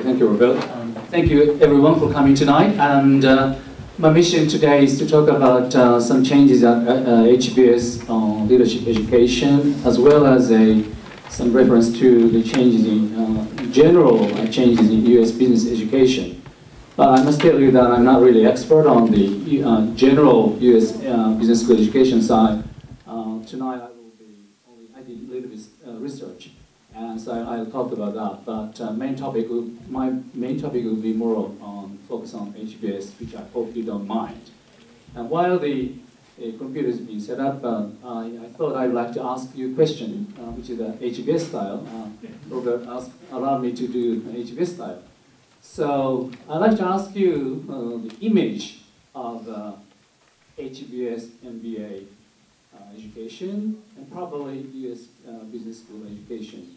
Thank you, Robert. Thank you, everyone, for coming tonight. And my mission today is to talk about some changes at HBS on leadership education, as well as some reference to the changes in general changes in U.S. business education. But I must tell you that I'm not really expert on the general U.S. business school education side. Tonight I did a little bit research. And so I'll talk about that, but my main topic will be more on focus on HBS, which I hope you don't mind. And while the computer is being set up, I thought I'd like to ask you a question, which is the HBS style. Robert allowed me to do HBS style. So I'd like to ask you the image of HBS MBA education and probably US business school education.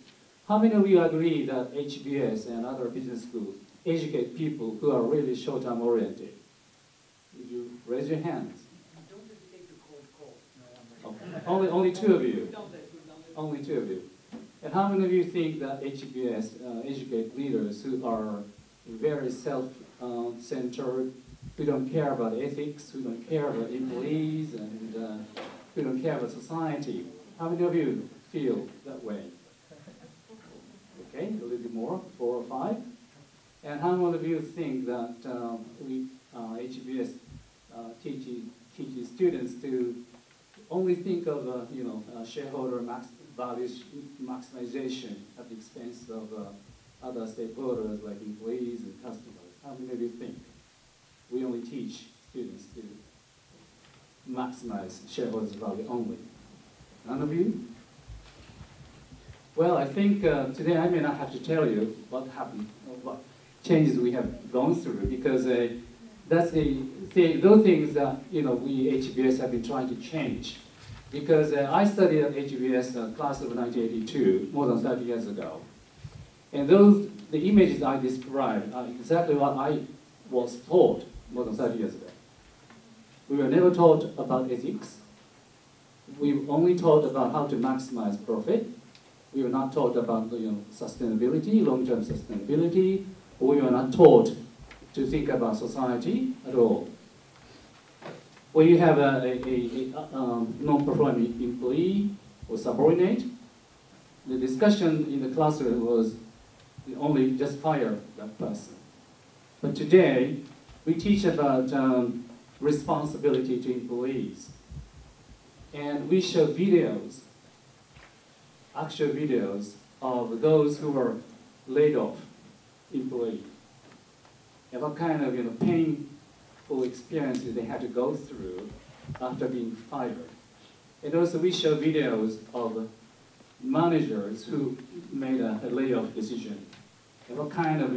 How many of you agree that HBS and other business schools educate people who are really short-term oriented? Would you raise your hands? Don't educate the cold. No, okay. Only two of you. Only two of you. And how many of you think that HBS educate leaders who are very self-centered, who don't care about ethics, who don't care about employees, and who don't care about society? How many of you feel that way? Okay, a little bit more, 4 or 5. And how many of you think that HBS teaches students to only think of shareholder values maximization at the expense of other stakeholders like employees and customers? How many of you think we only teach students to maximize shareholders' value only? None of you? Well, I think today I may not have to tell you what happened, or what changes we have gone through, because that's those things that we HBS have been trying to change. Because I studied at HBS class of 1982, more than 30 years ago, and the images I described are exactly what I was taught more than 30 years ago. We were never taught about ethics. We were only taught about how to maximize profit. We were not taught about sustainability, long-term sustainability. We were not taught to think about society at all. When you have a non-performing employee or subordinate, the discussion in the classroom was only just fire that person. But today, we teach about responsibility to employees. And we show videos, actual videos of those who were laid off employees, and what kind of painful experiences they had to go through after being fired. And also we show videos of managers who made a layoff decision, and what kind of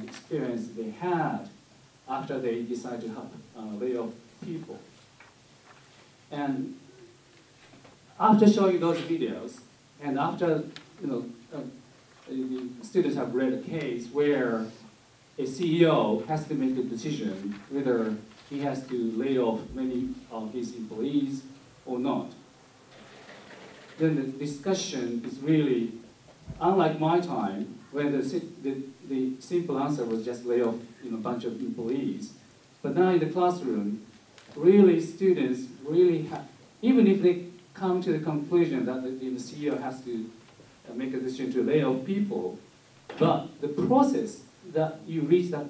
experience they had after they decided to lay off people. And after showing those videos, and after the students have read a case where a CEO has to make a decision whether he has to lay off many of his employees or not, then the discussion is really, unlike my time, where the simple answer was just lay off a bunch of employees. But now in the classroom, really students really have, even if they come to the conclusion that the CEO has to make a decision to lay off people, but the process that you reach that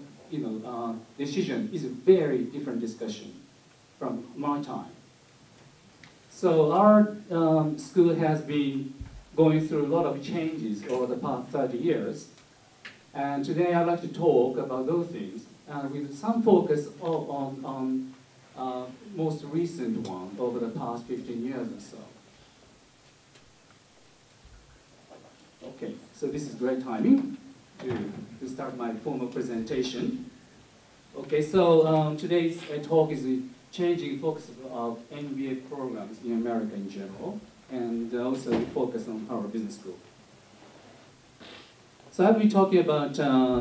decision is a very different discussion from my time. So our school has been going through a lot of changes over the past 30 years. And today I'd like to talk about those things with some focus on most recent one over the past 15 years or so. Okay, so this is great timing to start my formal presentation. Okay, so today's talk is the changing focus of MBA programs in America in general, and also we focus on our business school. So I'll be talking about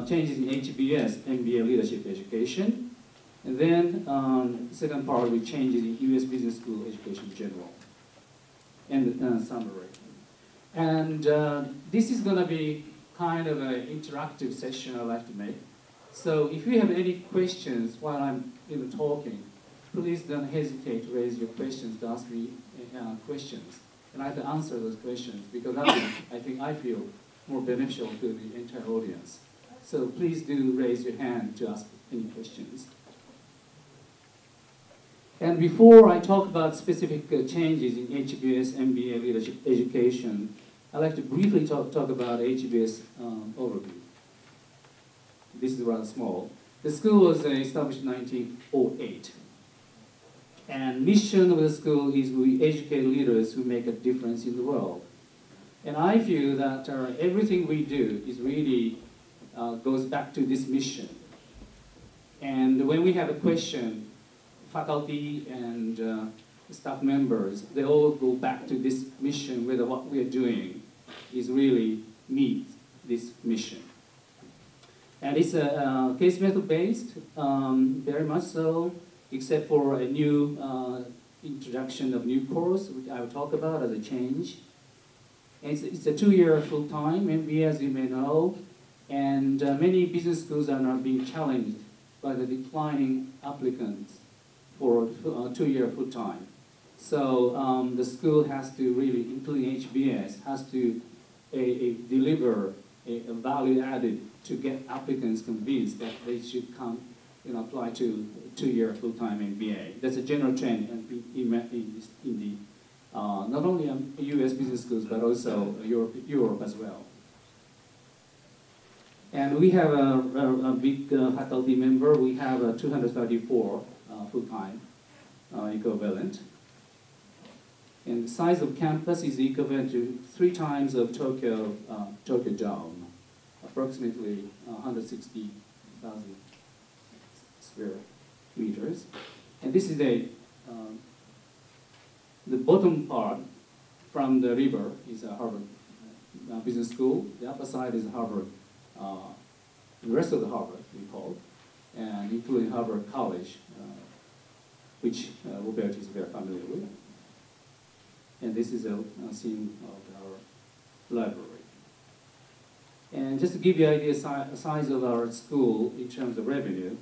changes in HBS, MBA leadership education, and then second part will be changes in US business school education in general, and summary. And this is going to be kind of an interactive session I'd like to make. So if you have any questions while I'm talking, please don't hesitate to raise your questions, to ask me questions. And I can answer those questions because that will, I feel more beneficial to the entire audience. So please do raise your hand to ask any questions. And before I talk about specific changes in HBS MBA leadership education, I'd like to briefly talk about HBS overview. This is rather small. The school was established in 1908. And mission of the school is we educate leaders who make a difference in the world. And I feel that everything we do is really goes back to this mission. And when we have a question, faculty and staff members, they all go back to this mission, whether what we are doing is really meet this mission. And it's a case method based, very much so, except for a new introduction of new course, which I will talk about as a change. And it's a 2-year full-time MBA, as you may know, and many business schools are now being challenged by the declining applicants for 2-year full-time. So the school has to really, including HBS, has to deliver a value added to get applicants convinced that they should come apply to 2-year full-time MBA. That's a general trend in the not only U.S. business schools but also Europe as well. And we have a big faculty member. We have 234 full-time equivalent. And the size of campus is equivalent to 3 times of Tokyo Dome, approximately 160,000 square meters. And this is the bottom part from the river is a Harvard Business School. The upper side is Harvard, the rest of the Harvard we call, and including Harvard College, which Robert is very familiar with. And this is a scene of our library. And just to give you an idea the size of our school in terms of revenue,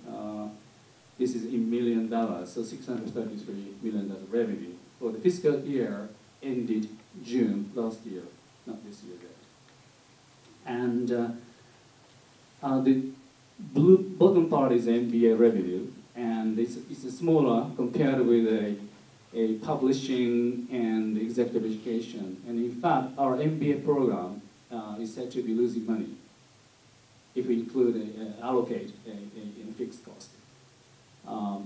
this is in $1 million, so $633 million revenue for the fiscal year ended June last year, not this year yet. And the blue bottom part is MBA revenue, and it's smaller compared with a publishing and executive education. And in fact, our MBA program is said to be losing money if we allocate a fixed cost.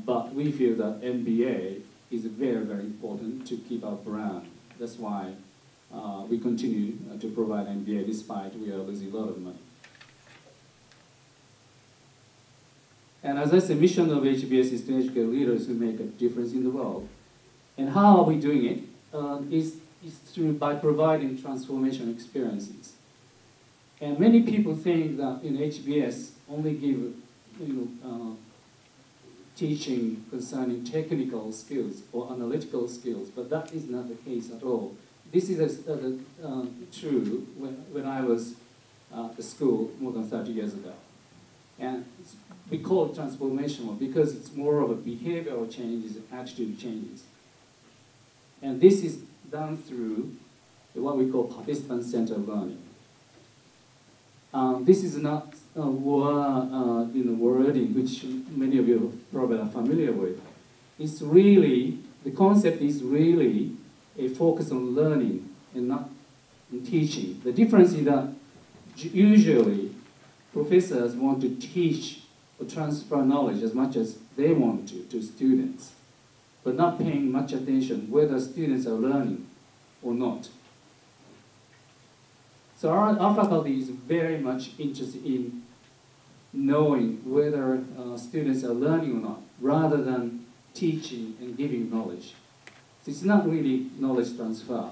But we feel that MBA is very, very important to keep our brand. That's why we continue to provide MBA despite we are losing a lot of money. And as I said, mission of HBS is to educate leaders who make a difference in the world. And how are we doing it? Is by providing transformation experiences. And many people think that HBS only give teaching concerning technical skills or analytical skills, but that is not the case at all. This is true when I was at the school more than 30 years ago. And we call it transformational because it's more of a behavioral changes and attitude changes. And this is done through what we call participant-centered learning. This is not wording which many of you probably are familiar with. It's really, the concept is really a focus on learning and not in teaching. The difference is that usually professors want to teach or transfer knowledge as much as they want to students, but not paying much attention whether students are learning or not. So our faculty is very much interested in knowing whether students are learning or not, rather than teaching and giving knowledge. So it's not really knowledge transfer.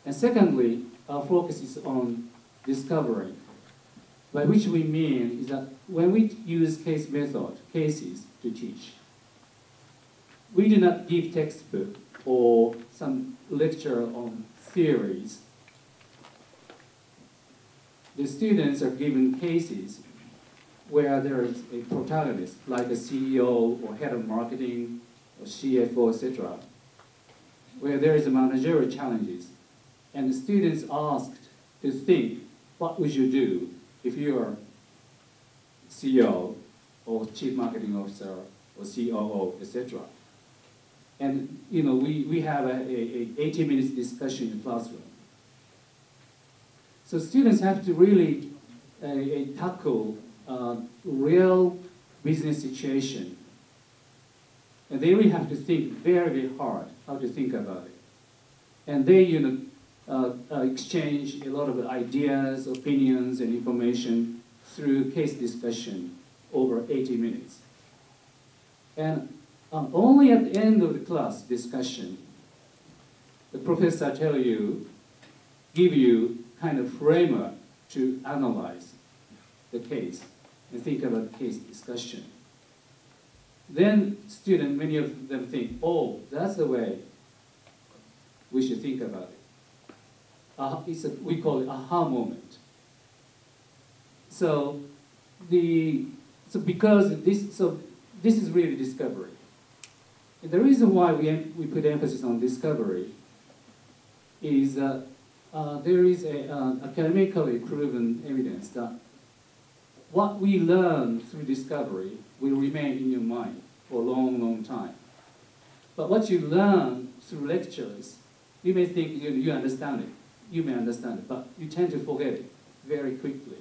And secondly, our focus is on discovery, by which we mean is that when we use case method, cases to teach, we do not give textbook or some lecture on theories. the students are given cases where there is a protagonist, like a CEO or head of marketing or CFO, etc., where there is a managerial challenges. And the students asked to think, what would you do if you are CEO or Chief Marketing Officer or COO, etc.? And we have a 80 minutes discussion in the classroom. So students have to really tackle real business situation. And they really have to think very, very hard how to think about it. And they exchange a lot of ideas, opinions, and information through case discussion over 80 minutes. And only at the end of the class discussion, the professor give you kind of framework to analyze the case and think about the case discussion. Then many of them think, oh, that's the way we should think about it. We call it aha moment. So this is really discovery. And the reason why we put emphasis on discovery is that there is academically proven evidence that what we learn through discovery will remain in your mind for a long, long time. But what you learn through lectures, you may think you understand it. You may understand it, but you tend to forget it very quickly.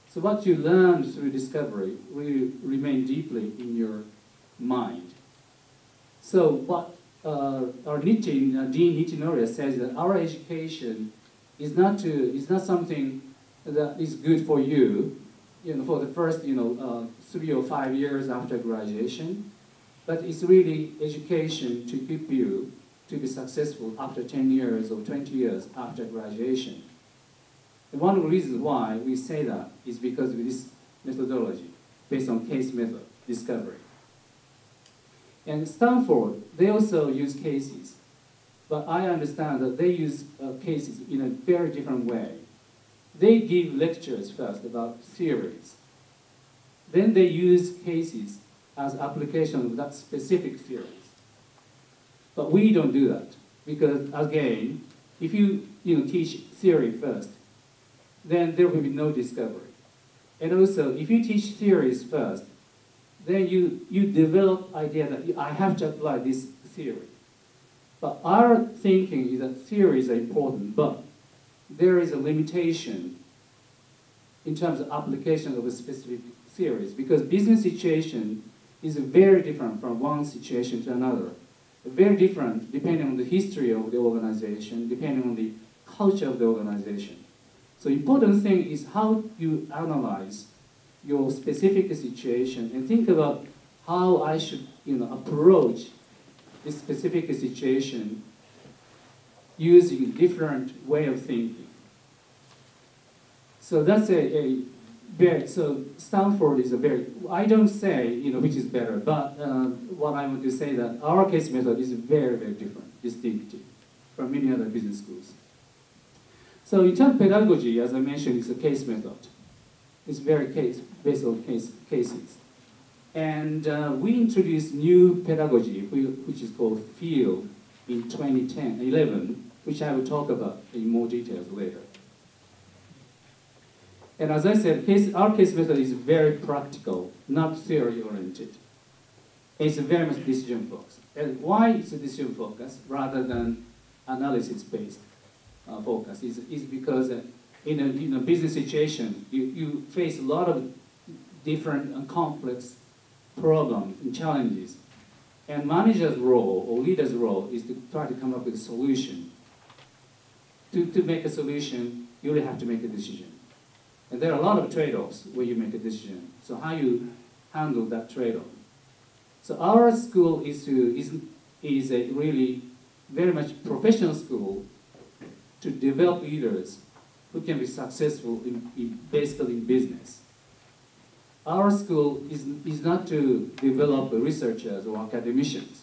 So what you learn through discovery will remain deeply in your mind. So what our Dean Nichinori says that our education is not something that is good for you, for the first 3 or 5 years after graduation, but it's really education to equip you to be successful after 10 years or 20 years after graduation. And one of the reasons why we say that is because of this methodology based on case method discovery. And Stanford, they also use cases, but I understand that they use cases in a very different way. They give lectures first about theories. Then they use cases as application of that specific theories. But we don't do that because, again, if you teach theory first, then there will be no discovery. And also, if you teach theories first, then you develop idea that I have to apply this theory. But our thinking is that theories are important, but there is a limitation in terms of application of a specific theories, because business situation is very different from one situation to another. Very different depending on the history of the organization, depending on the culture of the organization. So important thing is how you analyze your specific situation and think about how I should approach this specific situation using a different way of thinking. So that's so Stanford is I don't say which is better, but what I want to say that our case method is very, very different, distinctive from many other business schools. So in terms of pedagogy, as I mentioned, it's a case method. It's very based on cases. And we introduced new pedagogy, which is called Field in 2011, which I will talk about in more details later. And as I said, our case method is very practical, not theory-oriented. It's very much decision-focused. And why it's a decision-focused rather than analysis-based focus is because in a business situation, you face a lot of different and complex problems and challenges. And manager's role or leader's role is to try to come up with a solution. To make a solution, you really have to make a decision. And there are a lot of trade-offs where you make a decision. So how you handle that trade-off. So our school is a really very much professional school to develop leaders who can be successful basically in business. Our school is not to develop researchers or academicians.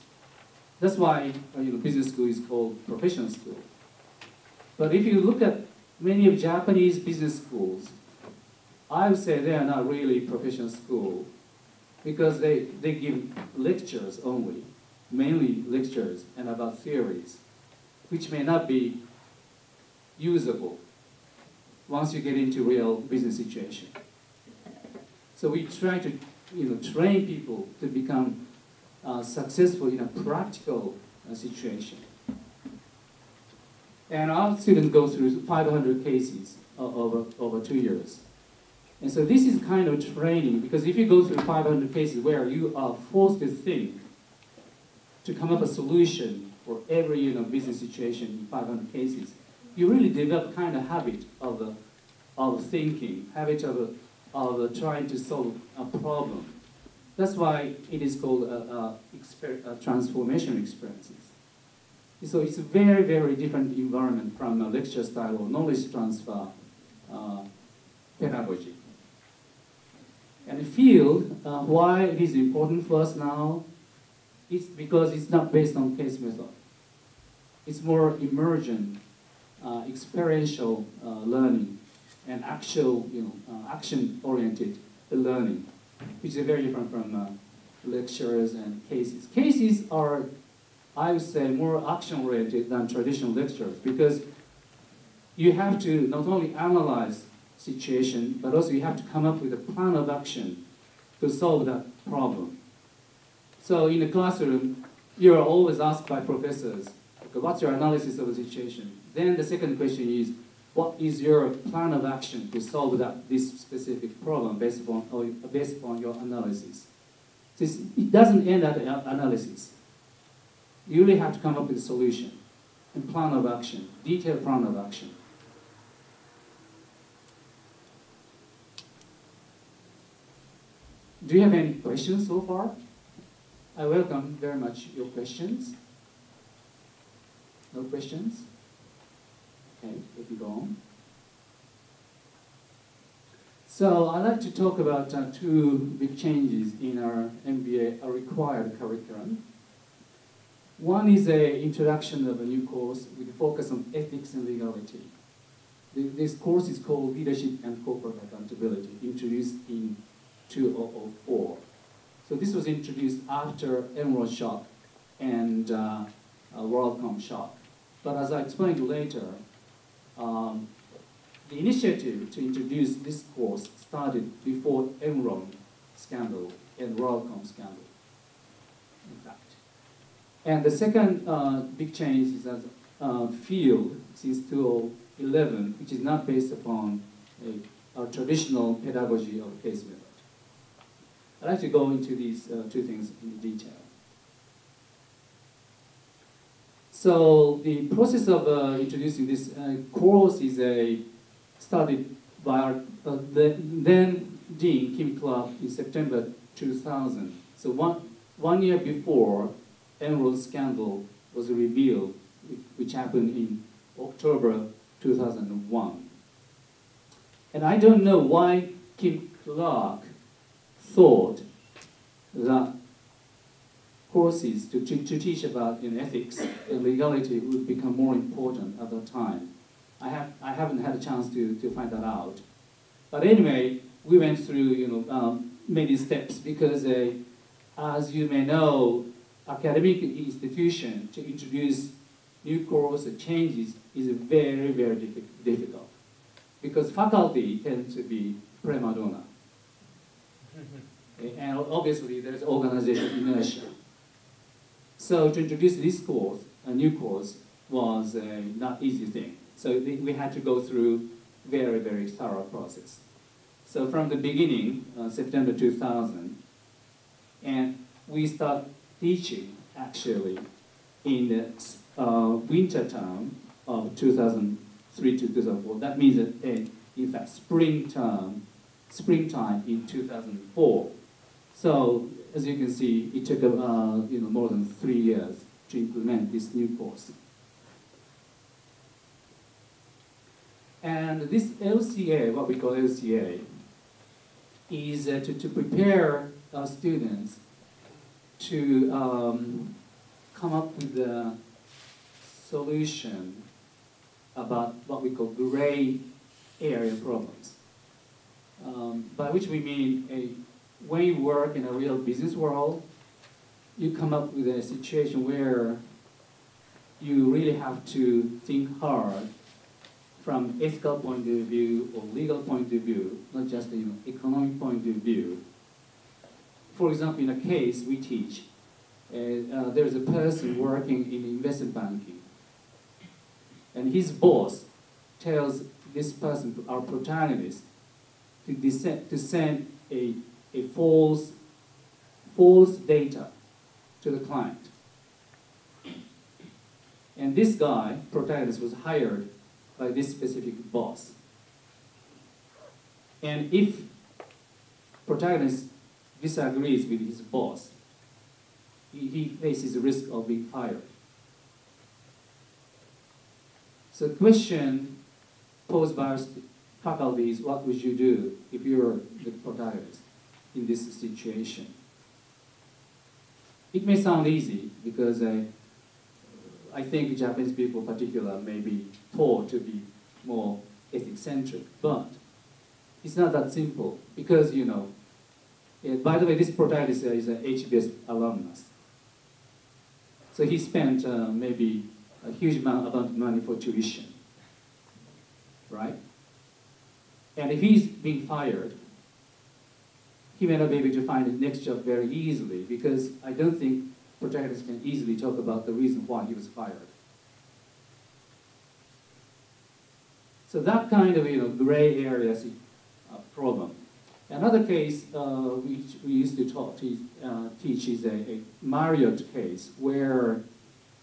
That's why business school is called professional school. But if you look at many of Japanese business schools, I would say they are not really professional school because they give lectures only, mainly lectures and about theories, which may not be usable once you get into real business situation. So we try to train people to become successful in a practical situation. And our students go through 500 cases over 2 years. And so this is kind of training, because if you go through 500 cases where you are forced to think, to come up with a solution for every business situation in 500 cases, you really develop kind of habit of thinking, habit of trying to solve a problem. That's why it is called transformation experiences. So it's a very, very different environment from a lecture style or knowledge transfer pedagogy. And the field, why it is important for us now, it's because it's not based on case method. It's more immersion, experiential learning, and actual, action-oriented learning, which is very different from lectures and cases. Cases are, I would say, more action-oriented than traditional lectures because you have to not only analyze situation, but also you have to come up with a plan of action to solve that problem. So in the classroom, you're always asked by professors, okay, what's your analysis of the situation? Then the second question is, what is your plan of action to solve this specific problem based upon your analysis? It doesn't end at analysis. You really have to come up with a solution and plan of action, detailed plan of action. Do you have any questions so far? I welcome very much your questions. No questions? Okay, let me go on. So I'd like to talk about two big changes in our MBA, our required curriculum. One is an introduction of a new course with a focus on ethics and legality. This course is called Leadership and Corporate Accountability, introduced in 2004. So this was introduced after Enron shock and WorldCom shock. But as I explained later, the initiative to introduce this course started before Enron scandal and WorldCom scandal, in fact. And the second big change is that field since 2011, which is not based upon our traditional pedagogy of case method. I'd like to go into these two things in detail. So the process of introducing this course is started by our then Dean, Kim Clark, in September 2000. So one year before Enron scandal was revealed, which happened in October 2001. And I don't know why Kim Clark thought that courses to teach about ethics and legality would become more important at that time. I haven't had a chance to find that out. But anyway, we went through many steps because as you may know, academic institution to introduce new course or changes is very, very difficult because faculty tend to be prima donna. And obviously there's organizational inertia. So to introduce this course, a new course, was a not easy thing. So we had to go through very, very thorough process. So from the beginning, September 2000, and we start teaching actually in the winter term of 2003 to 2004. That means that in fact springtime in 2004. So as you can see, it took more than 3 years to implement this new course. And this LCA, what we call LCA, is to prepare our students to come up with a solution about what we call gray area problems. By which we mean when you work in a real business world, you come up with a situation where you really have to think hard from ethical point of view or legal point of view, not just economic point of view. For example, in a case we teach, there's a person working in investment banking, and his boss tells this person, our protagonist, to send a false data to the client. And this guy, protagonist, was hired by this specific boss. And if protagonist disagrees with his boss, he faces the risk of being fired. So the question posed by our faculty is, what would you do if you're the protagonist in this situation? It may sound easy because I think Japanese people in particular may be taught to be more ethic-centric, but it's not that simple because, by the way, this protagonist is an HBS alumnus. So he spent maybe a huge amount of money for tuition, right? And if he's being fired, he may not be able to find the next job very easily because I don't think protagonists can easily talk about the reason why he was fired. So that kind of gray area is a problem. Another case which we used to teach is a Marriott case where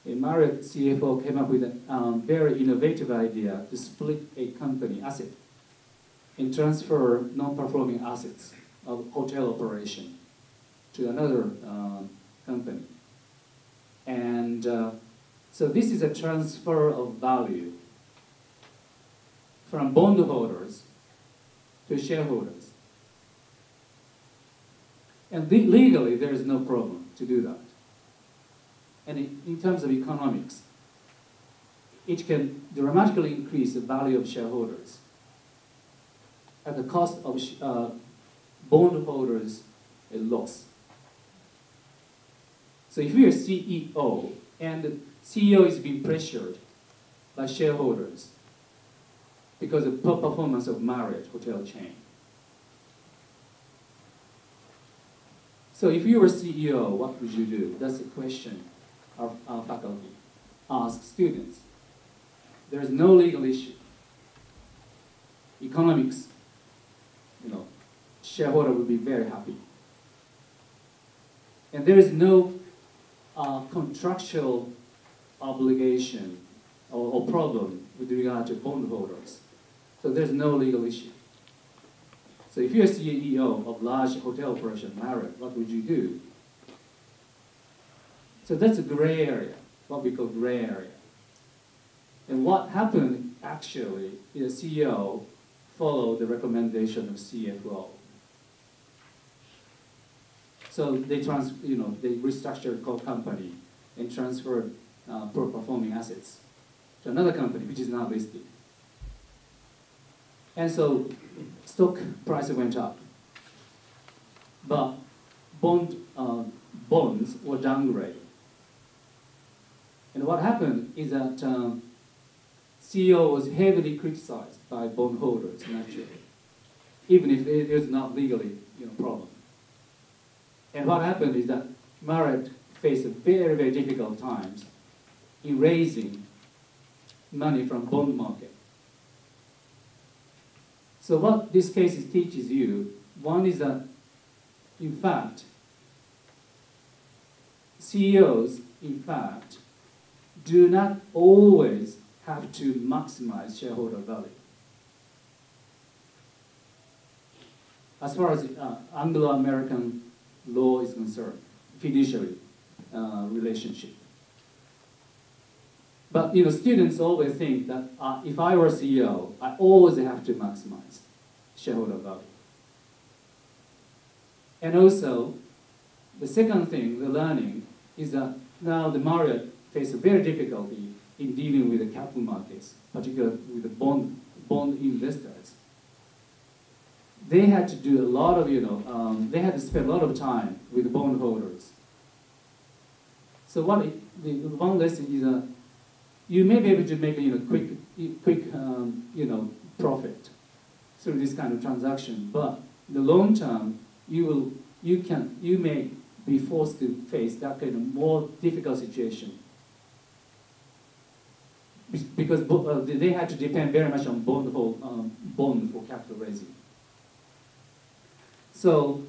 a Marriott CFO came up with a very innovative idea to split a company asset and transfer non-performing assets of hotel operation to another company. And so this is a transfer of value from bondholders to shareholders. And legally, there is no problem to do that. And in terms of economics, it can dramatically increase the value of shareholders at the cost of bondholders a loss. So if you're a CEO and the CEO is being pressured by shareholders because of poor performance of Marriott hotel chain. So if you were CEO, what would you do? That's the question our faculty ask students. There is no legal issue. Economics, shareholder will be very happy. And there is no contractual obligation or problem with regard to bondholders. So there's no legal issue. So if you're a CEO of large hotel operation, Marriott, what would you do? So that's a gray area, what we call gray area. And what happened actually is the CEO followed the recommendation of CFO. So they restructured the company and transferred poor performing assets to another company which is not listed. And so stock price went up, but bonds were downgraded. And what happened is that CEO was heavily criticized by bondholders, naturally, even if it is not legally a problem. And what happened is that Marriott faced very, very difficult times in raising money from bond market. So what this case teaches you, one is that, in fact, CEOs, in fact, do not always have to maximize shareholder value. As far as Anglo-American law is concerned, fiduciary relationship. But students always think that if I were a CEO, I always have to maximize shareholder value. And also, the second thing, the learning, is that now the Marriott faced a very difficulty in dealing with the capital markets, particularly with the bond investors. They had to do a lot of, they had to spend a lot of time with the bondholders. So the one lesson is you may be able to make quick profit through this kind of transaction, but in the long term, you may be forced to face that kind of more difficult situation because they had to depend very much on bond for capital raising. So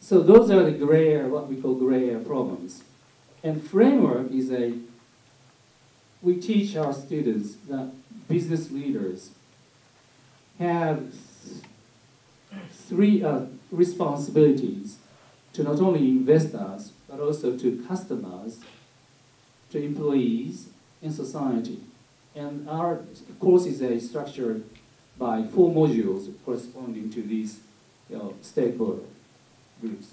those are the gray area, what we call gray area problems. And framework is we teach our students that business leaders have three responsibilities to not only investors, but also to customers, to employees, and society. And our course is structured by 4 modules corresponding to these stakeholder groups.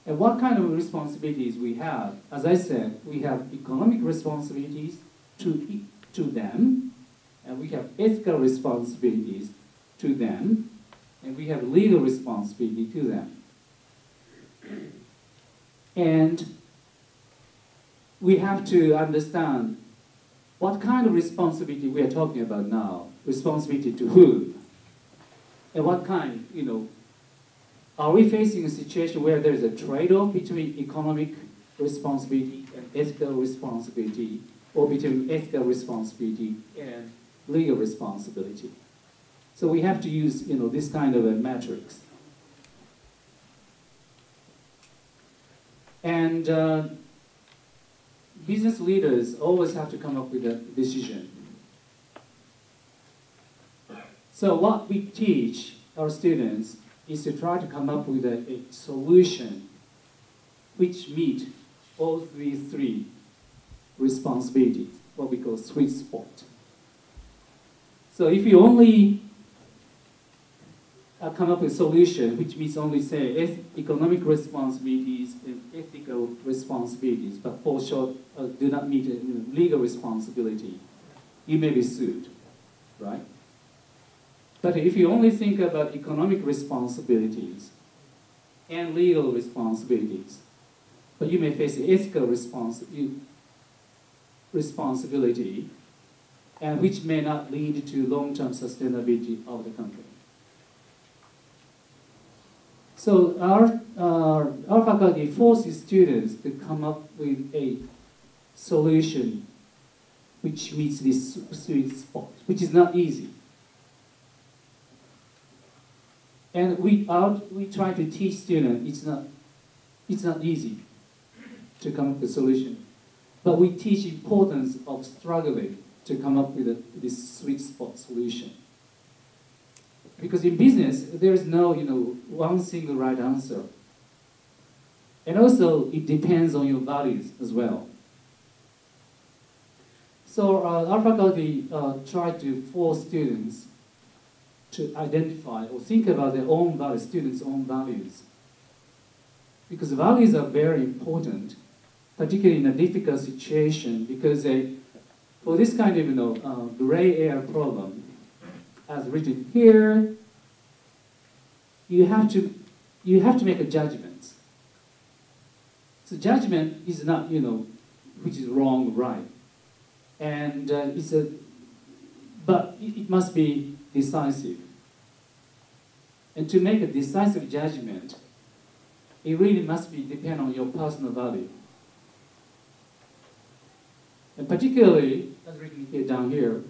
And what kind of responsibilities we have? As I said, we have economic responsibilities to them, and we have ethical responsibilities to them, and we have legal responsibility to them. And we have to understand what kind of responsibility we are talking about now. Responsibility to whom? And what kind, are we facing a situation where there is a trade-off between economic responsibility and ethical responsibility, or between ethical responsibility and legal responsibility? So we have to use, this kind of a matrix. And business leaders always have to come up with a decision. So what we teach our students is to try to come up with a solution which meet all these 3 responsibilities, what we call sweet spot. So if you only come up with a solution which meets only, say, economic responsibilities and ethical responsibilities, but fall short, do not meet legal responsibility, you may be sued, right? But if you only think about economic responsibilities and legal responsibilities, but you may face ethical responsibility, and which may not lead to long-term sustainability of the country. So our faculty forces students to come up with a solution which meets this sweet spot, which is not easy. And we try to teach students it's not easy to come up with a solution, but we teach importance of struggling to come up with this sweet spot solution. Because in business, there is no one single right answer. And also, it depends on your values as well. So our faculty try to force students to identify or think about their own values, students' own values. Because values are very important, particularly in a difficult situation, because for this kind of gray area problem, as written here, you have to make a judgment. So judgment is not which is wrong or right, and but it must be decisive. And to make a decisive judgment, it really must depend on your personal value. And particularly, as written here down here,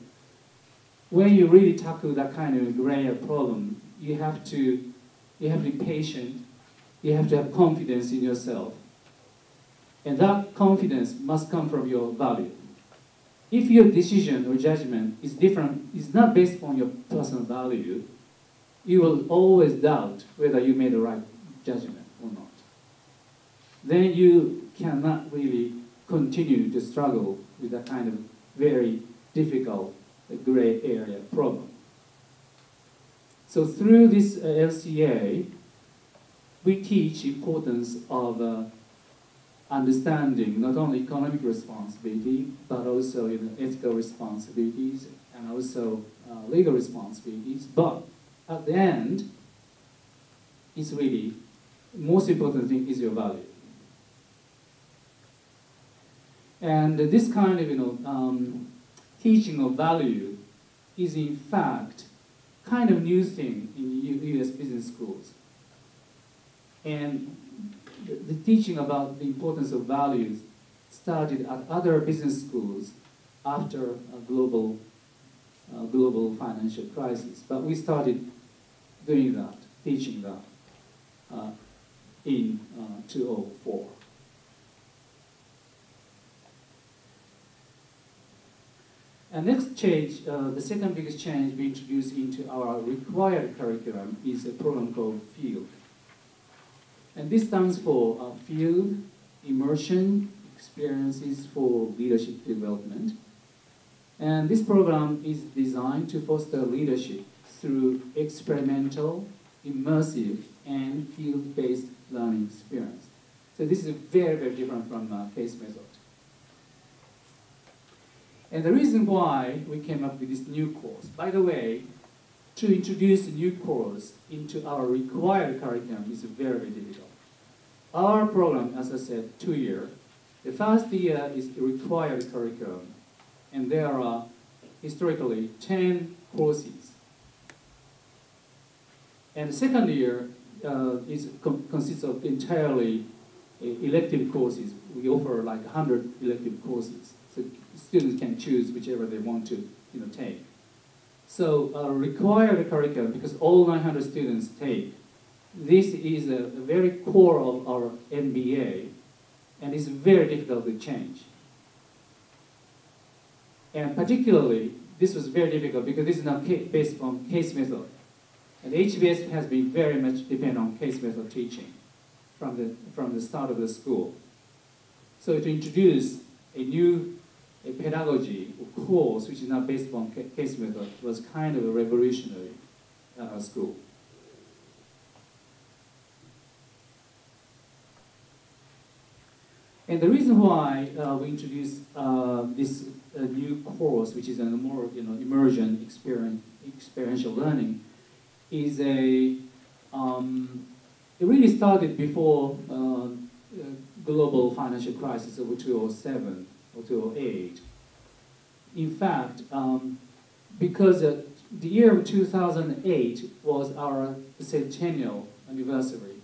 when you really tackle that kind of gray area problem, you have to be patient, you have to have confidence in yourself. And that confidence must come from your value. If your decision or judgment is different, is not based on your personal value, you will always doubt whether you made the right judgment or not. Then you cannot really continue to struggle with that kind of very difficult gray area problem. So through this LCA, we teach importance of understanding not only economic responsibility, but also ethical responsibilities and also legal responsibilities. But at the end, it's really, most important thing is your value. And this kind of teaching of value is in fact kind of new thing in US business schools. And the teaching about the importance of values started at other business schools after a global financial crisis. But we started doing that, teaching that in 2004. And next change, the second biggest change we introduced into our required curriculum is a program called FIELD. And this stands for Field Immersion Experiences for Leadership Development. And this program is designed to foster leadership through experimental, immersive, and field-based learning experience. So this is very, very different from case method. And the reason why we came up with this new course, by the way, to introduce a new course into our required curriculum is very, very difficult. Our program, as I said, 2 years. The first year is the required curriculum, and there are historically 10 courses. And the second year consists of entirely elective courses. We offer like 100 elective courses, so students can choose whichever they want to take. So required curriculum, because all 900 students take, this is a very core of our MBA, and it's very difficult to change. And particularly, this was very difficult because this is not based on case method. And HBS has been very much dependent on case method teaching from the start of the school. So to introduce a new pedagogy or course which is not based on case method was kind of a revolutionary at our school. And the reason why we introduced this new course, which is a more immersion experiential learning, is it really started before global financial crisis of 2007 or 2008. In fact, because the year of 2008 was our centennial anniversary,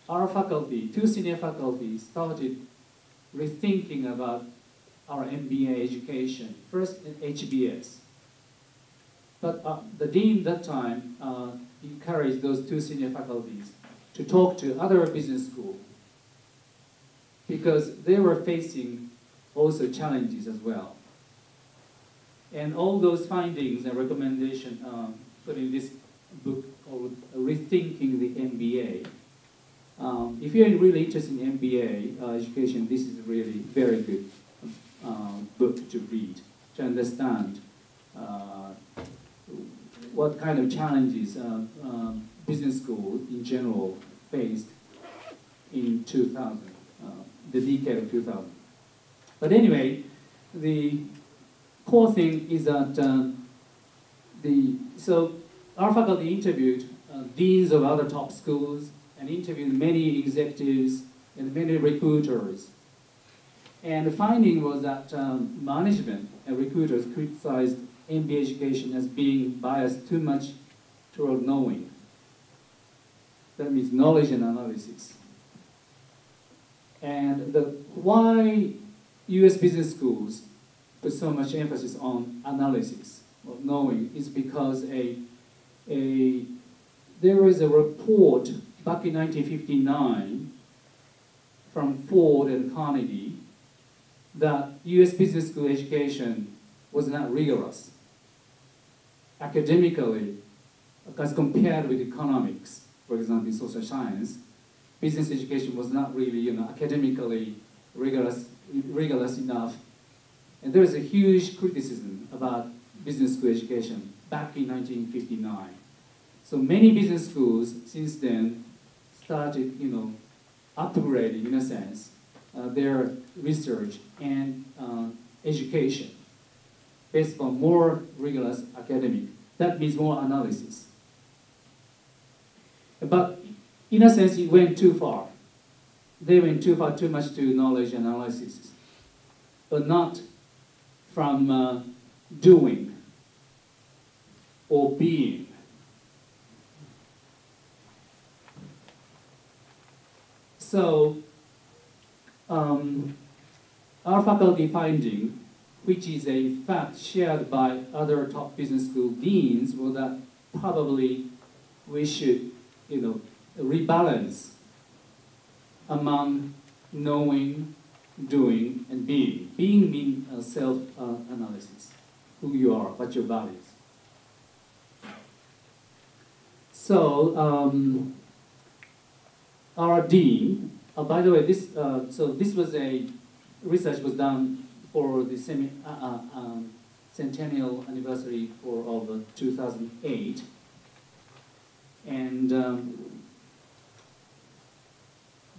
our faculty, 2 senior faculty, started rethinking about our MBA education, first in HBS. But the dean that time encouraged those 2 senior faculties to talk to other business schools because they were facing also challenges as well. And all those findings and recommendations put in this book called Rethinking the MBA. If you're really interested in MBA education, this is really very good book to read, to understand what kind of challenges business schools in general faced in 2000, the decade of 2000. But anyway, the core thing is that so our faculty interviewed deans of other top schools and interviewed many executives and many recruiters. And the finding was that management and recruiters criticized MBA education as being biased too much toward knowing. That means knowledge and analysis. And why US business schools put so much emphasis on analysis or knowing is because there is a report back in 1959 from Ford and Carnegie that US business school education was not rigorous academically as compared with economics, for example, in social science. Business education was not really academically rigorous enough. And there is a huge criticism about business school education back in 1959. So many business schools since then started, upgrading in a sense their research and education based on more rigorous academic. That means more analysis. But in a sense, it went too far. They went too far, too much to knowledge analysis, but not from doing or being. So, our faculty finding, which is a fact shared by other top business school deans, was that probably we should, rebalance among knowing, doing, and being. Being means self-analysis, who you are, what your values. So, our dean, by the way, this was a research was done for the centennial anniversary of 2008, and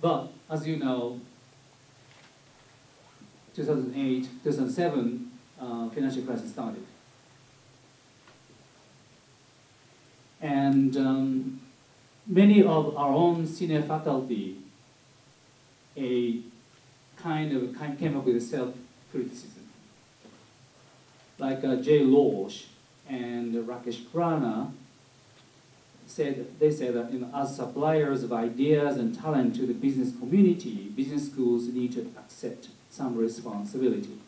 but as you know, 2008, 2007 financial crisis started, and many of our own senior faculty came up with a self-criticism. Like Jay Loesch and Rakesh Khurana said that as suppliers of ideas and talent to the business community, business schools need to accept some responsibility.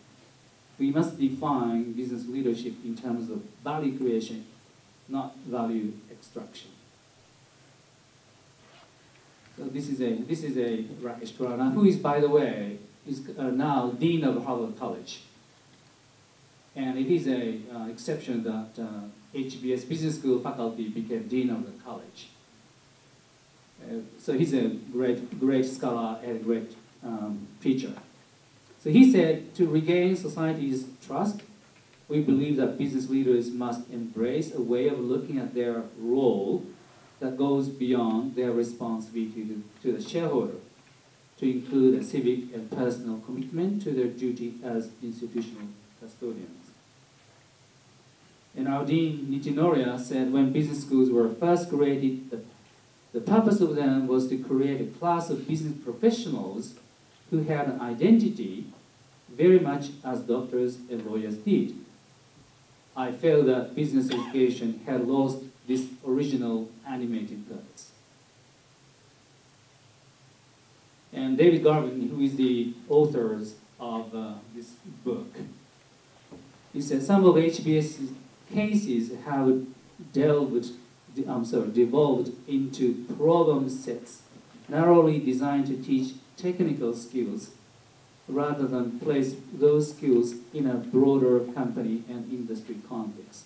We must define business leadership in terms of value creation, not value extraction. So this is a Rakesh Khurana, who is, by the way, is now dean of Harvard College, and it is a exception that HBS Business School faculty became dean of the college. So he's a great scholar and a great teacher. So he said, to regain society's trust, we believe that business leaders must embrace a way of looking at their role that goes beyond their responsibility to the shareholder, to include a civic and personal commitment to their duty as institutional custodians. And our dean, Nitinoria, said when business schools were first created, the purpose of them was to create a class of business professionals who had an identity very much as doctors and lawyers did. I felt that business education had lost this original animated purpose. And David Garvin, who is the author of this book, he said some of HBS's cases have devolved into problem sets narrowly designed to teach technical skills rather than place those skills in a broader company and industry context.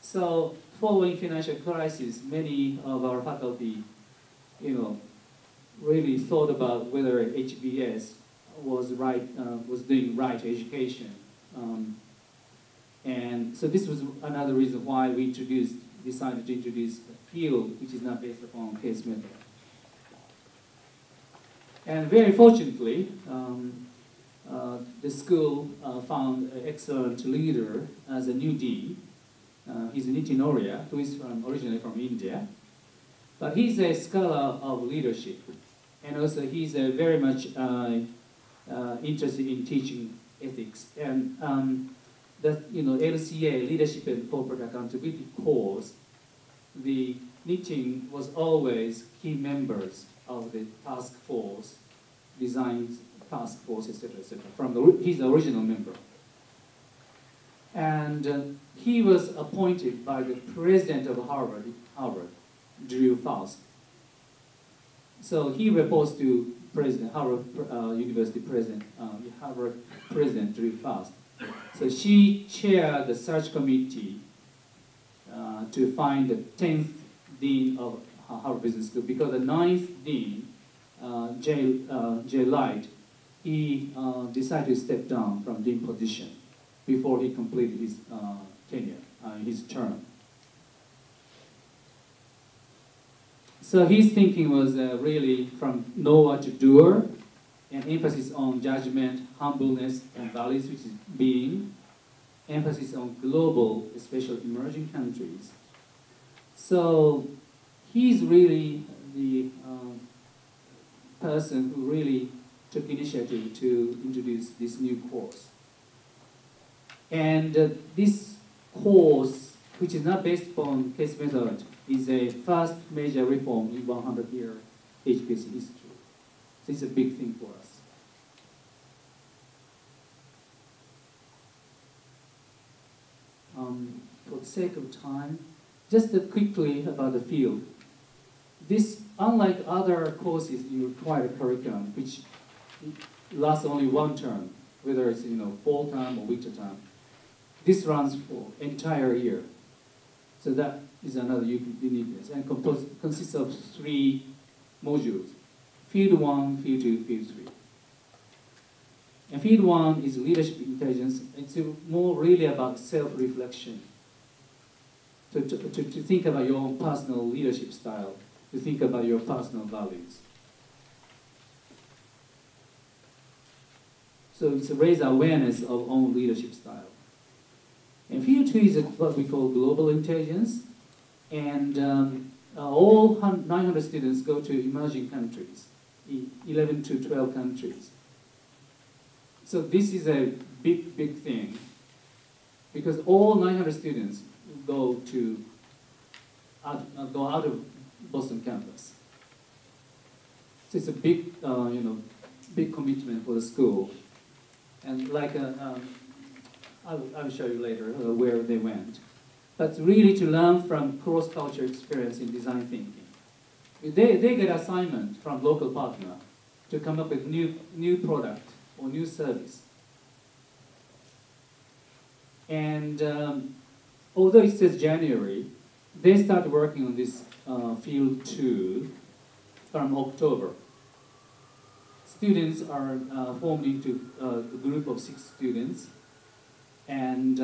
So following financial crisis, many of our faculty, really thought about whether HBS was doing right education. And so this was another reason why we decided to introduce a field which is not based upon case method. And very fortunately, the school found an excellent leader as a new dean. He's Nitinoria, who is originally from India. But he's a scholar of leadership. And also he's very much interested in teaching ethics. And LCA, Leadership and Corporate Accountability course, the Nitin was always key members of the task force, design task force, etc., etc. He's the original member. And he was appointed by the president of Harvard, Drew Faust. So he reports to Harvard University President, Harvard President Drew Faust. So she chaired the search committee to find the 10th dean of Harvard Business School, because the 9th dean, Jay Light, he decided to step down from dean position before he completed his tenure, his term. So his thinking was really from knower to doer, and emphasis on judgment, humbleness, and values, which is being, emphasis on global, especially emerging countries. So he's really the person who really took initiative to introduce this new course. And this course, which is not based upon case method, is a first major reform in 100-year HPS history. So it's a big thing for us. For the sake of time, just quickly about the field. This, unlike other courses in required curriculum, which lasts only one term, whether it's fall term or winter term, this runs for entire year. So that is another uniqueness, and consists of 3 modules: Field 1, Field 2, Field 3. And Field 1 is leadership intelligence. It's more really about self-reflection. To think about your own personal leadership style, to think about your personal values. So it's to raise awareness of own leadership style. And Field 2 is what we call global intelligence. And all 900 students go to emerging countries, 11 to 12 countries. So this is a big, big thing, because all 900 students go out of Boston campus. So it's a big, big commitment for the school. And like, I'll show you later where they went. But really to learn from cross-culture experience in design thinking. They get assignment from local partner to come up with new product or new service. And although it says January, they start working on this Field 2 from October. Students are formed into a group of 6 students, and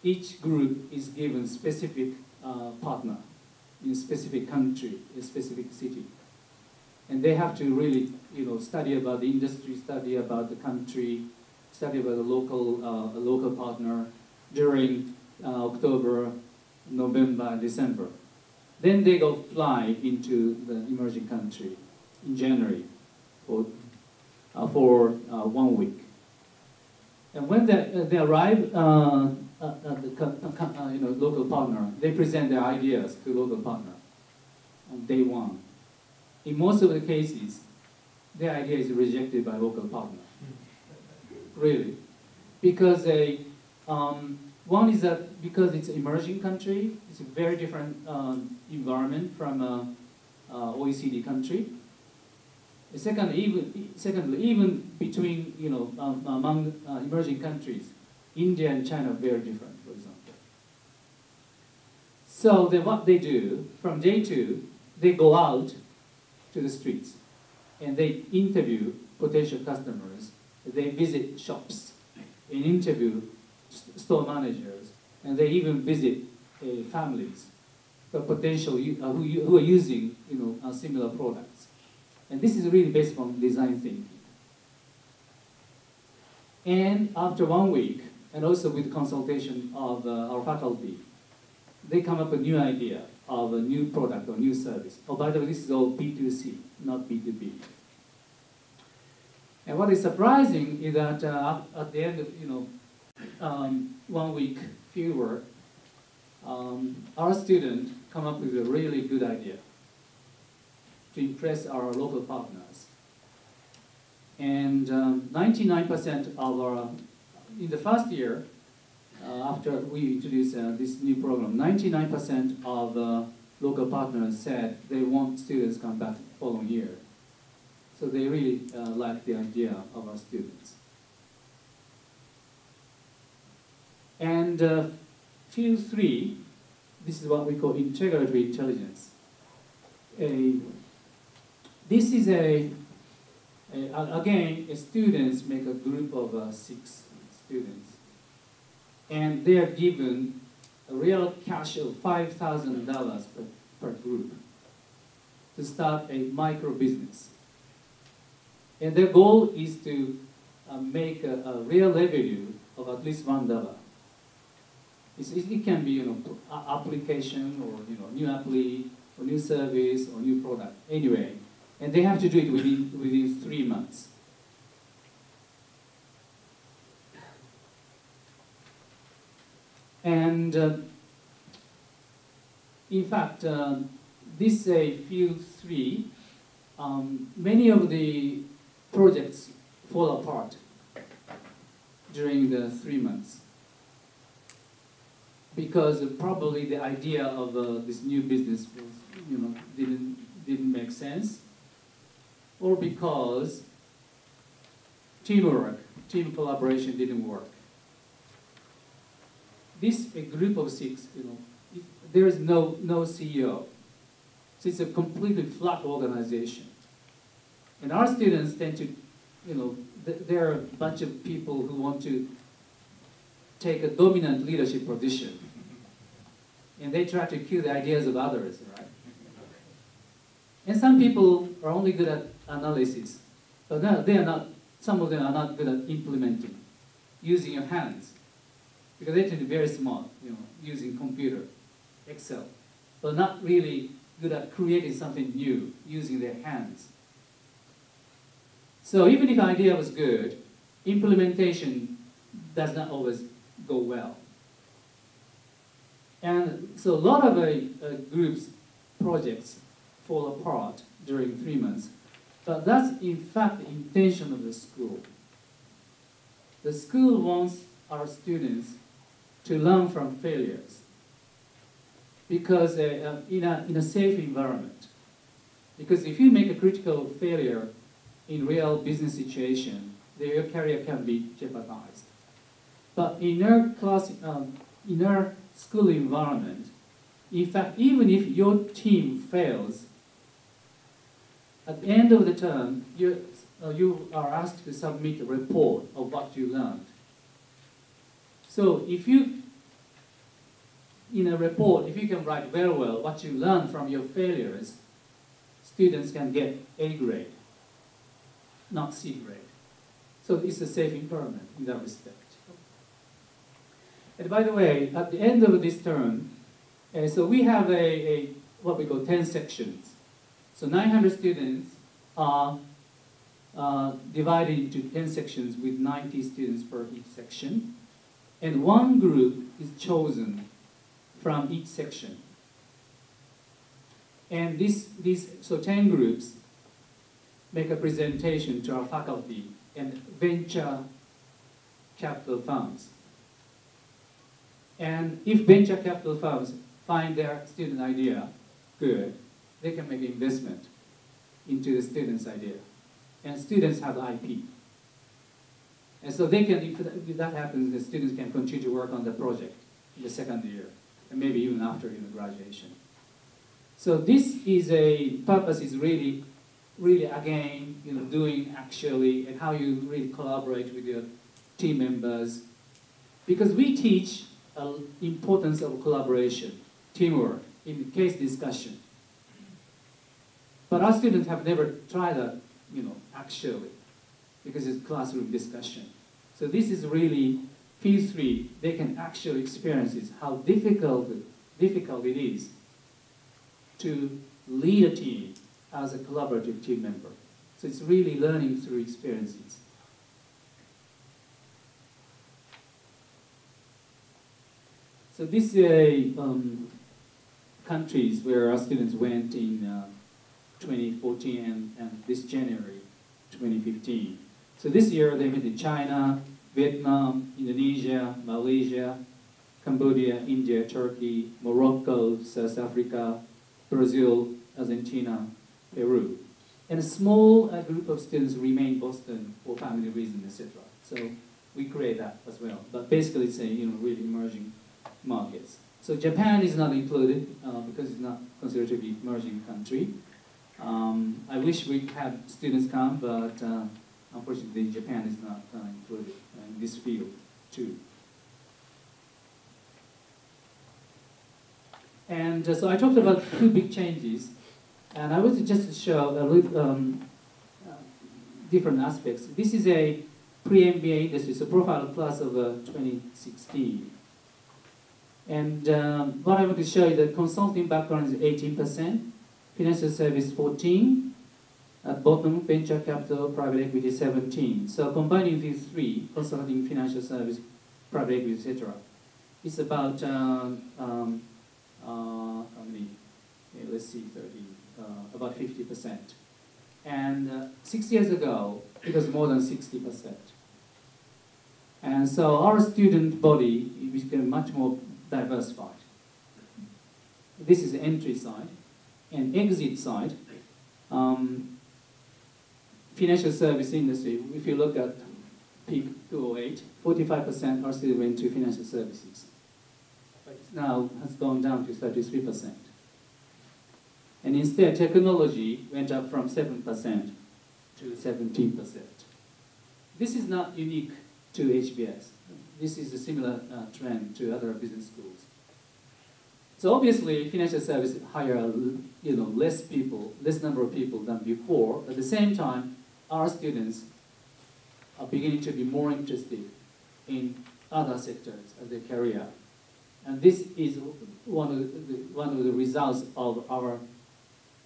each group is given specific partner in a specific country, a specific city. And they have to really, study about the industry, study about the country, study about the local partner during October, November, and December. Then they go fly into the emerging country in January for 1 week. And when they arrive at the local partner, they present their ideas to local partner on day 1. In most of the cases, their idea is rejected by local partner. Really, because one is that because it's an emerging country, it's a very different environment from OECD country. Secondly, even between among emerging countries, India and China are very different, for example. So what they do from day 2, they go out to the streets and they interview potential customers. They visit shops and interview store managers, and they even visit families, the potential who are using similar products. And this is really based on design thinking. And after 1 week, and also with consultation of our faculty, they come up with a new idea of a new product or new service. Oh, by the way, this is all B2C, not B2B. And what is surprising is that at the end of 1 week field work, our students come up with a really good idea to impress our local partners. And 99% of our, in the first year, after we introduced this new program, 99% of local partners said they want students to come back the following year. So they really like the idea of our students. And Field 3, this is what we call integratory intelligence. This is again, students make a group of 6 students. And they are given a real cash of $5,000 per group to start a micro business. And their goal is to make a real revenue of at least $1. It can be, application or new appli or new service or new product. Anyway, and they have to do it within 3 months. And in fact, this field 3, many of the projects fall apart during the 3 months because probably the idea of this new business was, didn't make sense, or because teamwork, team collaboration didn't work. This a group of 6, there is no CEO. So it's a completely flat organization. And our students tend to, there are a bunch of people who want to take a dominant leadership position. And they try to kill the ideas of others, right? And some people are only good at analysis, but some of them are not good at implementing, using your hands. Because they tend to be very smart, using computer, Excel, but not really good at creating something new, using their hands. So even if the idea was good, implementation does not always go well. And so a lot of groups, projects fall apart during 3 months, but that's in fact the intention of the school. The school wants our students to learn from failures, because in a safe environment. Because if you make a critical failure in real business situation, your career can be jeopardized. But in our school environment, in fact, even if your team fails, at the end of the term, you are asked to submit a report of what you learned. So if you, in a report, if you can write very well what you learned from your failures, students can get A grade, not C grade. So it's a safe environment in that respect. And by the way, at the end of this term, so we have what we call 10 sections. So 900 students are divided into 10 sections with 90 students per each section. And one group is chosen from each section. And so 10 groups make a presentation to our faculty and venture capital firms. And if venture capital firms find their student idea good, they can make investment into the student's idea. And students have IP. And so they can, if that happens, the students can continue to work on the project in the second year, and maybe even after graduation. So this is purpose is really again, doing actually, and how you really collaborate with your team members. Because we teach importance of collaboration, teamwork, in case discussion. But our students have never tried that, actually, because it's classroom discussion. So this is really, Field 3, they can actually experience how difficult it is to lead a team as a collaborative team member. So it's really learning through experiences. So this is countries where our students went in 2014 and this January 2015. So this year they went in China, Vietnam, Indonesia, Malaysia, Cambodia, India, Turkey, Morocco, South Africa, Brazil, Argentina, Peru. And a small group of students remain in Boston for family reasons, etc. So we create that as well. But basically it's a really emerging markets. So Japan is not included because it's not considered to be emerging country. I wish we had students come, but unfortunately Japan is not included in this field too. And so I talked about 2 big changes, and I wanted just to show different aspects. This is a pre-MBA industry, so profile class of 2016. And what I want to show you that consulting background is 18%, financial service 14%, at bottom venture capital, private equity 17%. So combining these three, consulting, financial service, private equity, etc., it's about how many? Let's see, 30, about 50%. And 6 years ago, it was more than 60%. And so our student body became much more diversified. This is the entry side. And exit side, financial service industry, if you look at peak 2008, 45% are still went to financial services. But now has gone down to 33%. And instead, technology went up from 7% to 17%. This is not unique to HBS. This is a similar trend to other business schools. So obviously, financial service hire less people, less number of people than before. At the same time, our students are beginning to be more interested in other sectors as their career. And this is one of the results of our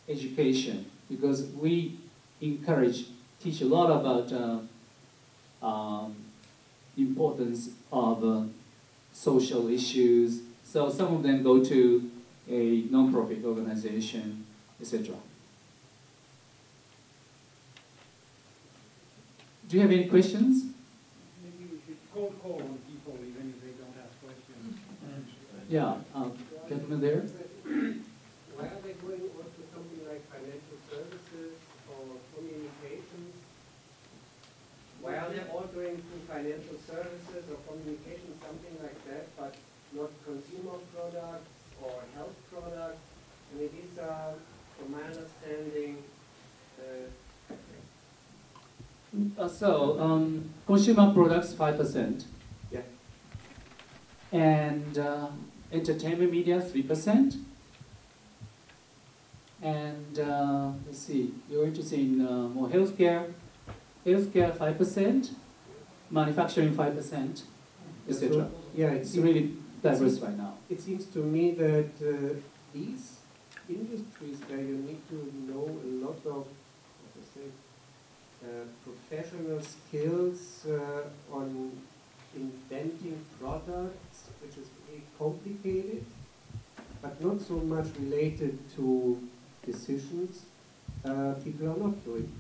education, because we teach a lot about importance of social issues. So some of them go to a non-profit organization, etc. Do you have any questions? Maybe we should cold call on people even if they don't have questions. Yeah, gentleman there. Why are they going on to something like financial services or communications? Why are they all going to financial services or communications, something like that, but not consumer products or health products? I mean, these are, from my understanding, consumer products 5%. Yeah. And entertainment media 3%. And let's see, you're interested in more healthcare. Healthcare 5%, manufacturing 5%, etc. So, yeah, It's really diversified now. it seems to me that these industries where you need to know a lot of, professional skills on inventing products, which is very complicated, but not so much related to decisions, people are not doing.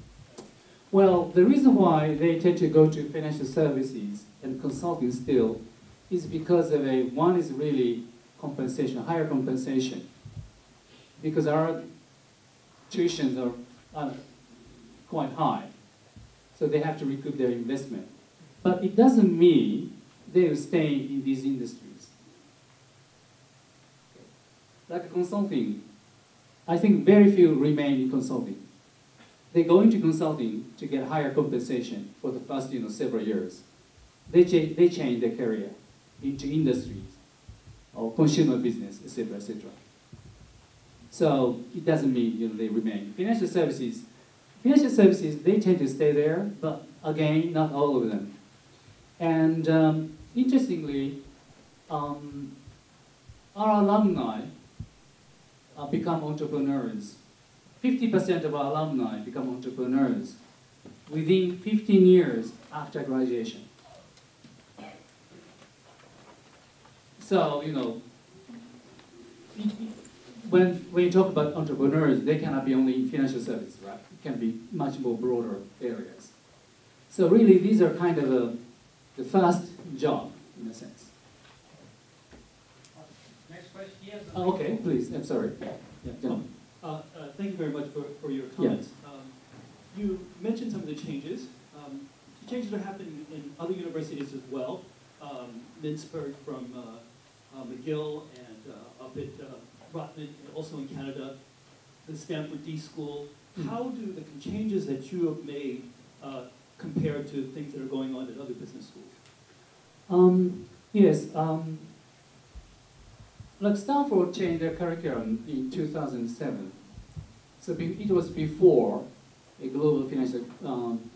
Well, the reason why they tend to go to financial services and consulting still is because of one is really compensation, higher compensation. Because our tuitions are quite high. So they have to recoup their investment. But it doesn't mean they will stay in these industries. Like consulting, I think very few remain in consulting. They go into consulting to get higher compensation for the first several years. They change their career into industries or consumer business, etc., etc. So it doesn't mean they remain. Financial services, they tend to stay there, but again, not all of them. And interestingly, our alumni become entrepreneurs. 50% of our alumni become entrepreneurs within 15 years after graduation. So, when you talk about entrepreneurs, they cannot be only in financial services, right? It can be much more broader areas. So really, these are kind of the first job, in a sense. Next question. Yes. Okay, please, I'm sorry. Yeah, gentlemen. Thank you very much for your comments. You mentioned some of the changes. The changes are happening in other universities as well. Mintzberg from McGill and up at Rotman, and also in Canada, the Stanford D School. How do the changes that you have made compare to things that are going on at other business schools? Yes. Like Stanford changed their curriculum in 2007. So it was before a global financial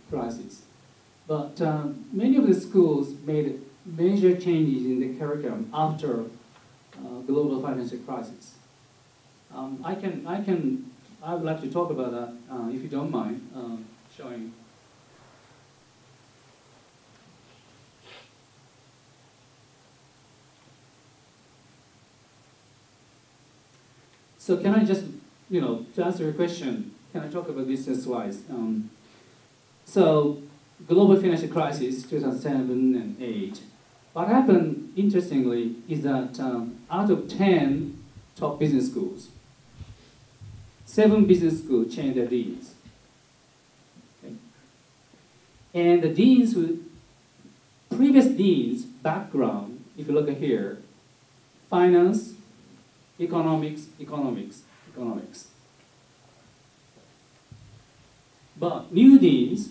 crisis. But many of the schools made major changes in the curriculum after global financial crisis. I would like to talk about that, if you don't mind, showing. So can I just, to answer your question, can I talk about business-wise? So global financial crisis, 2007 and 8. What happened, interestingly, is that out of 10 top business schools, 7 business schools changed their deans. Okay? And the deans, previous deans' background, if you look at here, finance, economics. But new deans,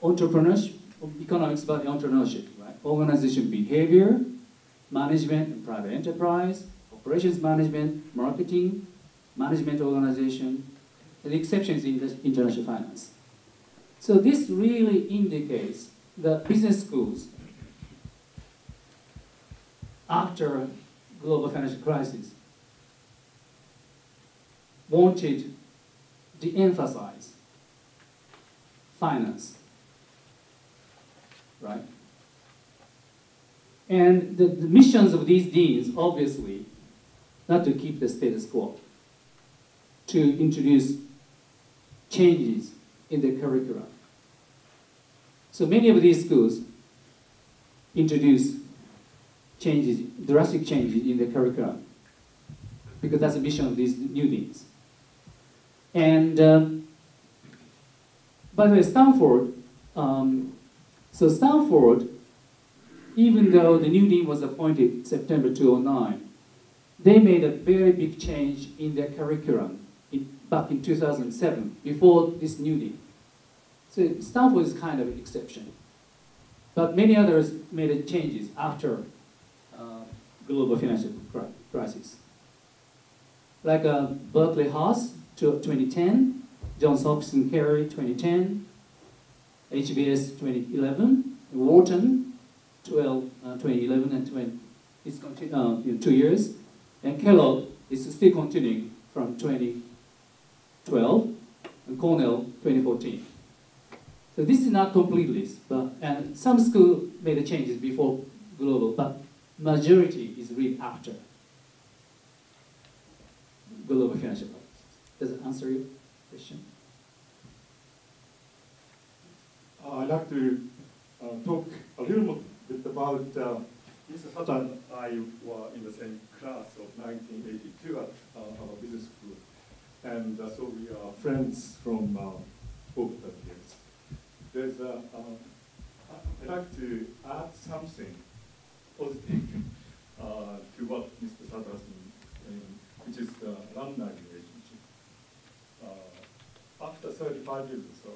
entrepreneurship, economics about entrepreneurship, right? Organization behavior, management and private enterprise, operations management, marketing, management organization, and the exception is international finance. So this really indicates that business schools, after global financial crisis, wanted to de-emphasize finance, right? And the missions of these deans, obviously, not to keep the status quo, to introduce changes in the curriculum. So many of these schools introduce changes, drastic changes in the curriculum, because that's the mission of these new deans. And by the way, Stanford, Stanford, even though the new dean was appointed September 2009, they made a very big change in their curriculum back in 2007, before this new dean. So Stanford is kind of an exception. But many others made changes after global financial crisis. Like Berkeley Haas, 2010, Johns Hopkins Carey, 2010, HBS 2011, Wharton 2011 and 20. It's 2 years, and Kellogg is still continuing from 2012, and Cornell 2014. So this is not complete list, but and some schools made the changes before global, but majority is really after global financial crisis. Does it answer your question? I'd like to talk a little bit about Mr. Sato and I were in the same class of 1982 at our business school. And so we are friends from over 30 years. I'd like to add something positive to what Mr. Sato has been saying, which is the alumni relationship. After 35 years or so,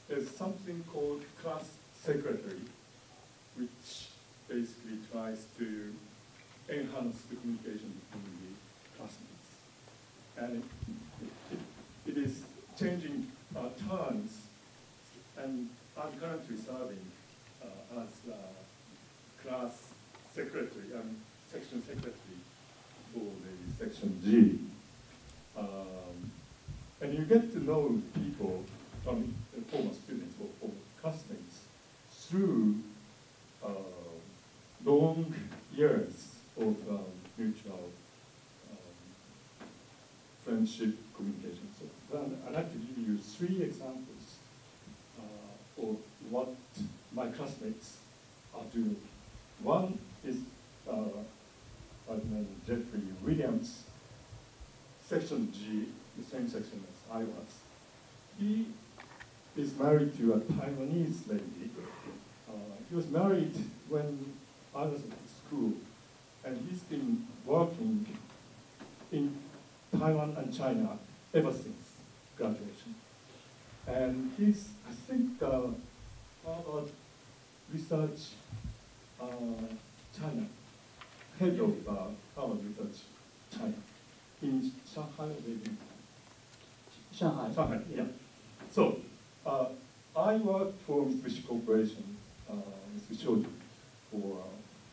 there's something called class secretary, which basically tries to enhance the communication between the classmates. And it is changing terms, and I'm currently serving as class secretary and section secretary for the section G. And you get to know people from former students or former classmates through long years of mutual friendship communication. So I'd like to give you 3 examples of what my classmates are doing. One is Jeffrey Williams, section G, the same section as I was. He is married to a Taiwanese lady. He was married when I was at school, and he's been working in Taiwan and China ever since graduation. And he's, I think, Harvard Research China, head of Harvard Research China in Shanghai or Beijing. Shanghai. Shanghai, yeah. So, I worked for Mitsubishi Corporation, Mitsubishi Shoji, for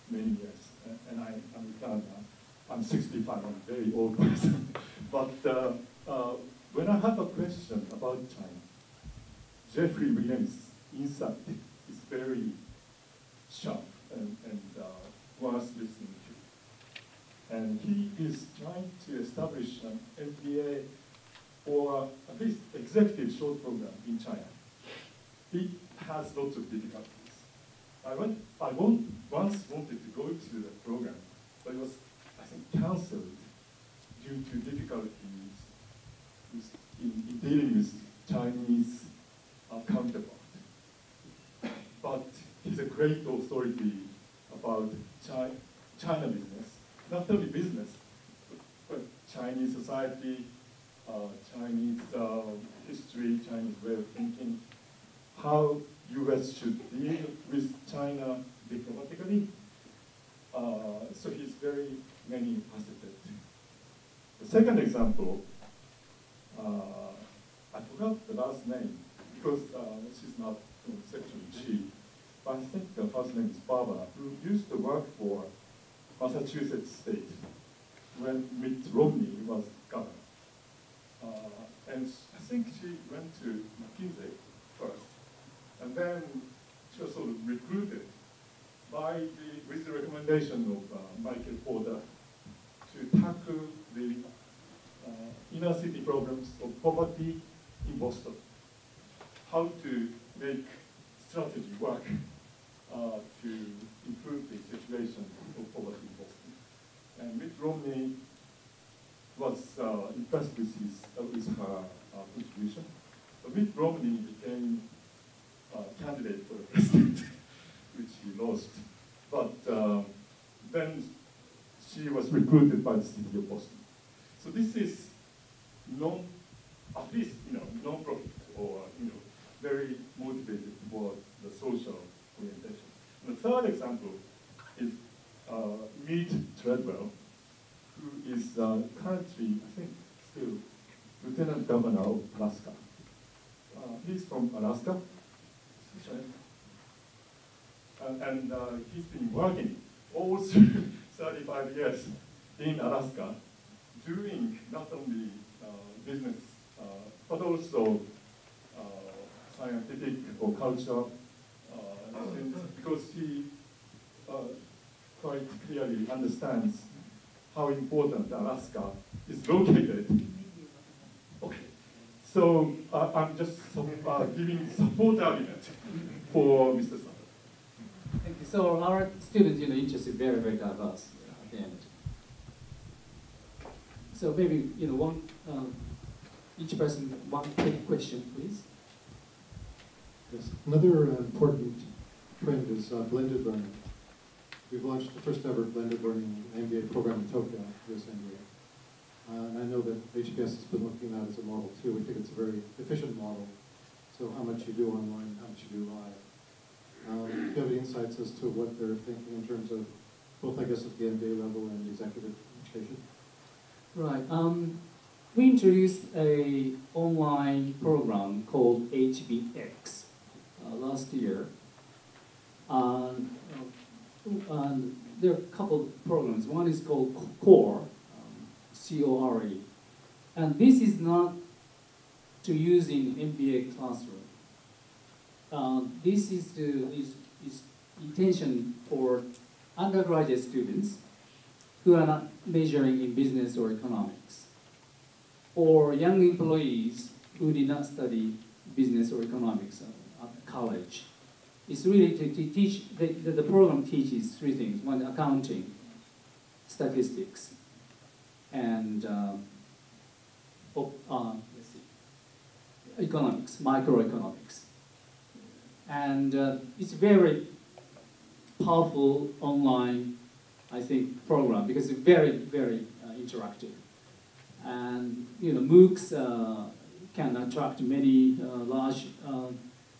many years, and I'm retired now. I'm 65, I'm a very old person. But when I have a question about China, Jeffrey Williams' insight is very sharp and worth listening to. And he is trying to establish an MBA or at least executive short program in China. It has lots of difficulties. I once wanted to go to the program, but it was, I think, cancelled due to difficulties in dealing with Chinese counterpart. But he's a great authority about China business, not only business, but Chinese society, Chinese history, Chinese way of thinking, how U.S. should deal with China diplomatically. So he's very many faceted. The second example, I forgot the last name because she's not in section G, but I think the first name is Barbara, who used to work for Massachusetts State when Mitt Romney was governor. And I think she went to McKinsey first, and then she was sort of recruited with the recommendation of Michael Porter to tackle the inner city problems of poverty in Boston. How to make strategy work to improve the situation of poverty in Boston. And Mitt Romney was impressed with her contribution. But Mitt Romney became a candidate for the president, which he lost. But then she was recruited by the city of Boston. So this is at least non-profit or very motivated toward the social orientation. And the third example is Meade Treadwell, who is currently, I think, still Lieutenant Governor of Alaska. He's from Alaska, and he's been working all through 35 years in Alaska, doing not only business, but also scientific or cultural things, because he quite clearly understands how important Alaska is located. Okay, so I'm just giving support argument for Mr. Sato. Thank you. So our students, interest is very, very diverse at the end. So maybe, each person one quick question, please. Yes. Another important trend is blended learning. We've launched the first ever blended learning MBA program in Tokyo, this MBA. And I know that HPS has been looking at that as a model too. We think it's a very efficient model. So how much you do online, how much you do live. Do you have any insights as to what they're thinking in terms of both, I guess, at the MBA level and executive education? Right. We introduced a online program called HBX last year. And there are a couple of programs. One is called CORE, C-O-R-E. And this is not to use in MBA classroom. This is intention for undergraduate students who are not majoring in business or economics, or young employees who did not study business or economics at college. It's really to teach, the program teaches three things. One, accounting, statistics, and economics, microeconomics. And it's very powerful online, I think, program because it's very, very interactive. And MOOCs can attract many large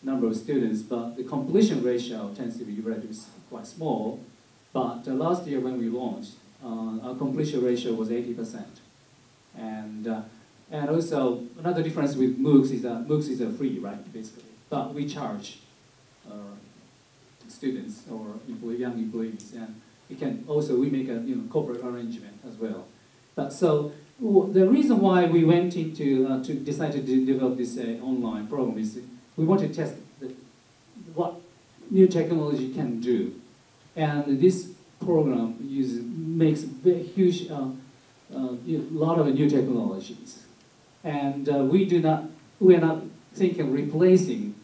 number of students, but the completion ratio tends to be relatively quite small. But last year when we launched, our completion ratio was 80%. And And also, another difference with MOOCs is that MOOCs is free, right, basically. But we charge students or young employees, and we make a corporate arrangement as well. But so the reason why we went into to decide to develop this online program is we want to test what new technology can do, and this program makes very huge lot of new technologies, and we are not thinking of replacing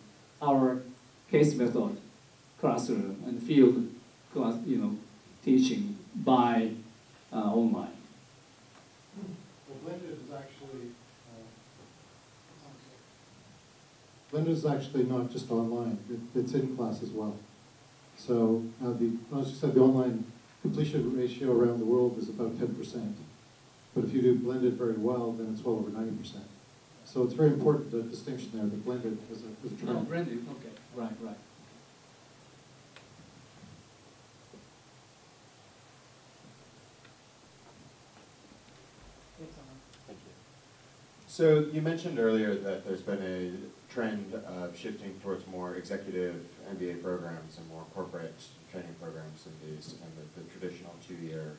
our case method classroom and field class teaching by online. Well, Blended is actually not just online, it's in class as well. So as you said, the online completion ratio around the world is about 10%. But if you do blended very well, then it's well over 90%. So it's very important, the distinction there, that blended is a trend. Oh, blended, okay, right. Thank you. So you mentioned earlier that there's been a trend of shifting towards more executive MBA programs and more corporate training programs in these, and the traditional 2-year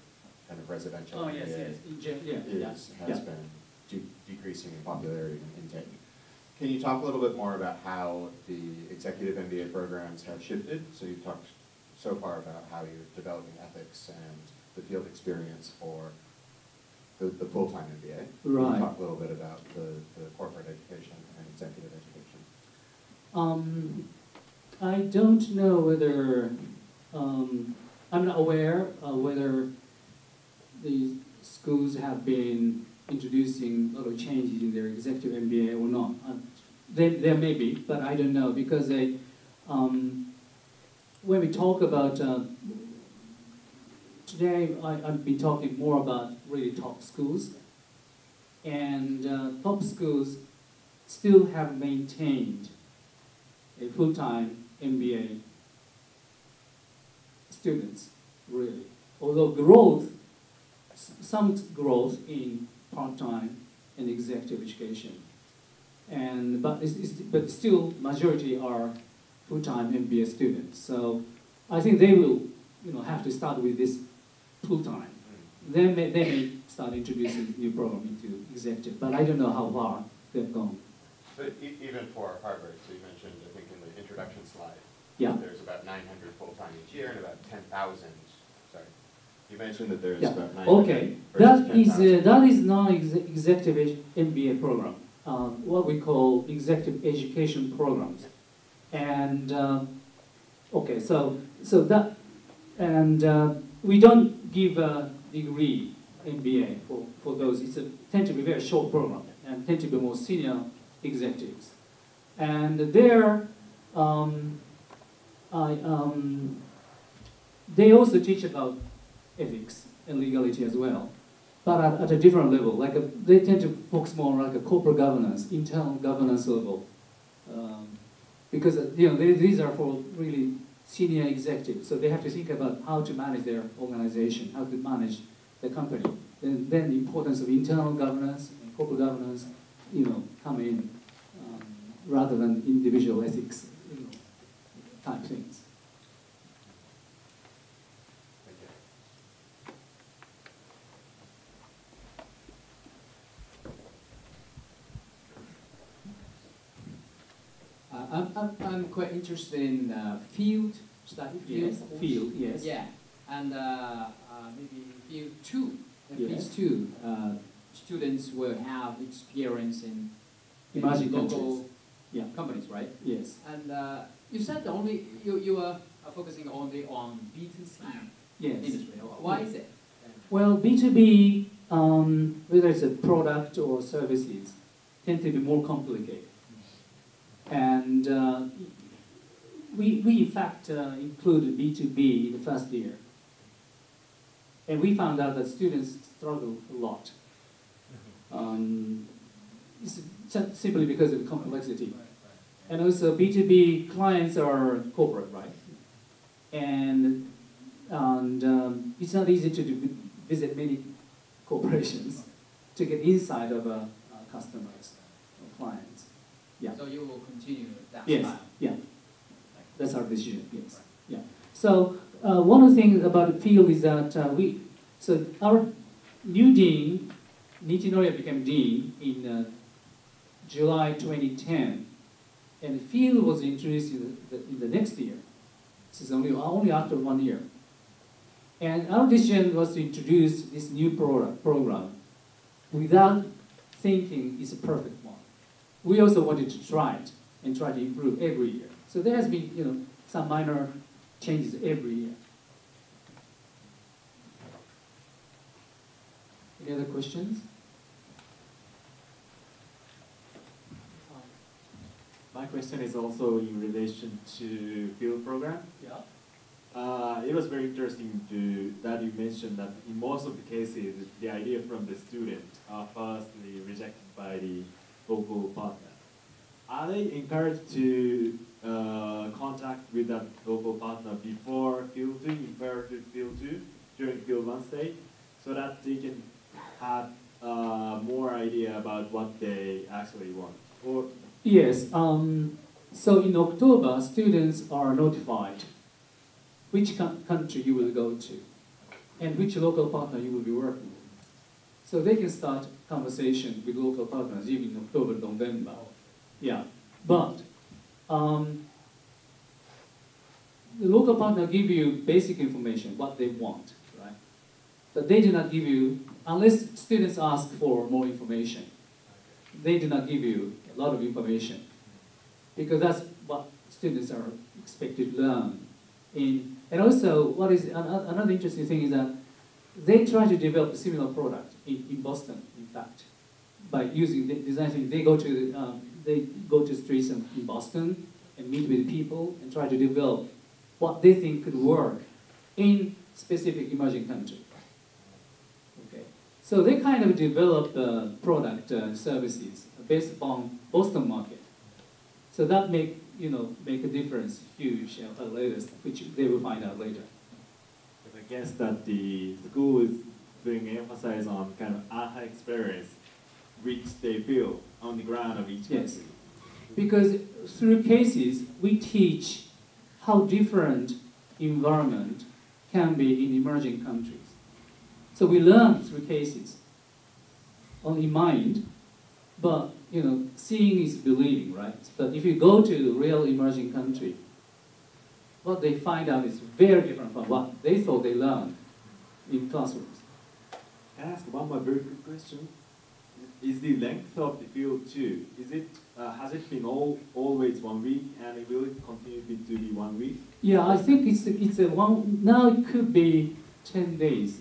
kind of residential MBA has been decreasing in popularity and intake. Can you talk a little bit more about how the executive MBA programs have shifted? So you've talked so far about how you're developing ethics and the field experience for the full-time MBA. Right. Can you talk a little bit about the corporate education and executive education? I don't know whether, I'm not aware whether the schools have been introducing a lot of changes in their executive MBA or not. There may be, but I don't know, because when we talk about, today I've been talking more about really top schools, and top schools still have maintained a full-time MBA students, really. Although some growth in part-time and executive education, but still majority are full-time MBA students. So I think they will, have to start with this full-time. Then they may start introducing new program into executive, but I don't know how far they've gone. But even for Harvard, so you mentioned, I think in the introduction slide, Yeah. there's about 900 full-time each year and about 10,000. Sorry, you mentioned that there's Yeah. about 900. Okay, versus that is non-executive MBA program, what we call executive education programs, and okay, so that, and we don't give a degree MBA for those. It's tend to be very short program and tend to be more senior executives, and there they also teach about ethics and legality as well, but at a different level. They tend to focus more on a corporate governance, internal governance level, because these are for really senior executives, so they have to think about how to manage their organization, how to manage the company. Then the importance of internal governance and corporate governance, come in rather than individual ethics, type things. I'm quite interested in field study. Field, yes. Yeah, and maybe field 2. In Yes. phase 2, students will have experience in Emerging local countries. companies, right? Yes. And you said you are focusing only on B2C Yes. industry. Why is it? Well, B2B, whether it's a product or services, tend to be more complicated. And we in fact included B2B in the first year. And we found out that students struggle a lot. It's simply because of the complexity. And also B2B clients are corporate, right? And it's not easy to visit many corporations to get inside of a customers or clients. Yeah. So you will continue that Yes. style? Yeah. That's our decision. Yes. Yeah. So one of the things about the field is that so our new dean, Nichinori became dean in July 2010, and the field was introduced in the next year. This is only after 1 year. And our decision was to introduce this new program without thinking it's a perfect one. We also wanted to try it and try to improve every year. So there has been, some minor changes every year. Any other questions? My question is also in relation to field program. Yeah. It was very interesting that you mentioned that in most of the cases, the idea from the student are firstly rejected by the local partner. Are they encouraged to contact with that local partner before field 2, in prior to field 2, during field 1 stage, so that they can have more idea about what they actually want? Or Yes. So in October, students are notified which country you will go to and which local partner you will be working with. So they can start conversation with local partners even in October, November. Yeah. But the local partner give you basic information, what they want, right? But they do not give you, unless students ask for more information, they do not give you a lot of information, because that's what students are expected to learn. And also, what is another interesting thing is that they try to develop a similar product in Boston, in fact, by using design thinking. They go to streets in Boston and meet with people and try to develop what they think could work in specific emerging country. Okay, so they kind of develop the product services based upon Boston market. So that make a difference huge later, which they will find out later. I guess that the school is putting emphasis on kind of aha experience, which they feel on the ground of each country. Yes, because through cases we teach how different environment can be in emerging countries. So we learn through cases, only mind, but seeing is believing, right? But if you go to the real emerging country, what they find out is very different from what they thought they learned in classrooms. Can I ask one more very quick question? Is the length of the field 2, has it been always 1 week, and will it continue to be 1 week? Yeah, I think it's a one. Now it could be 10 days,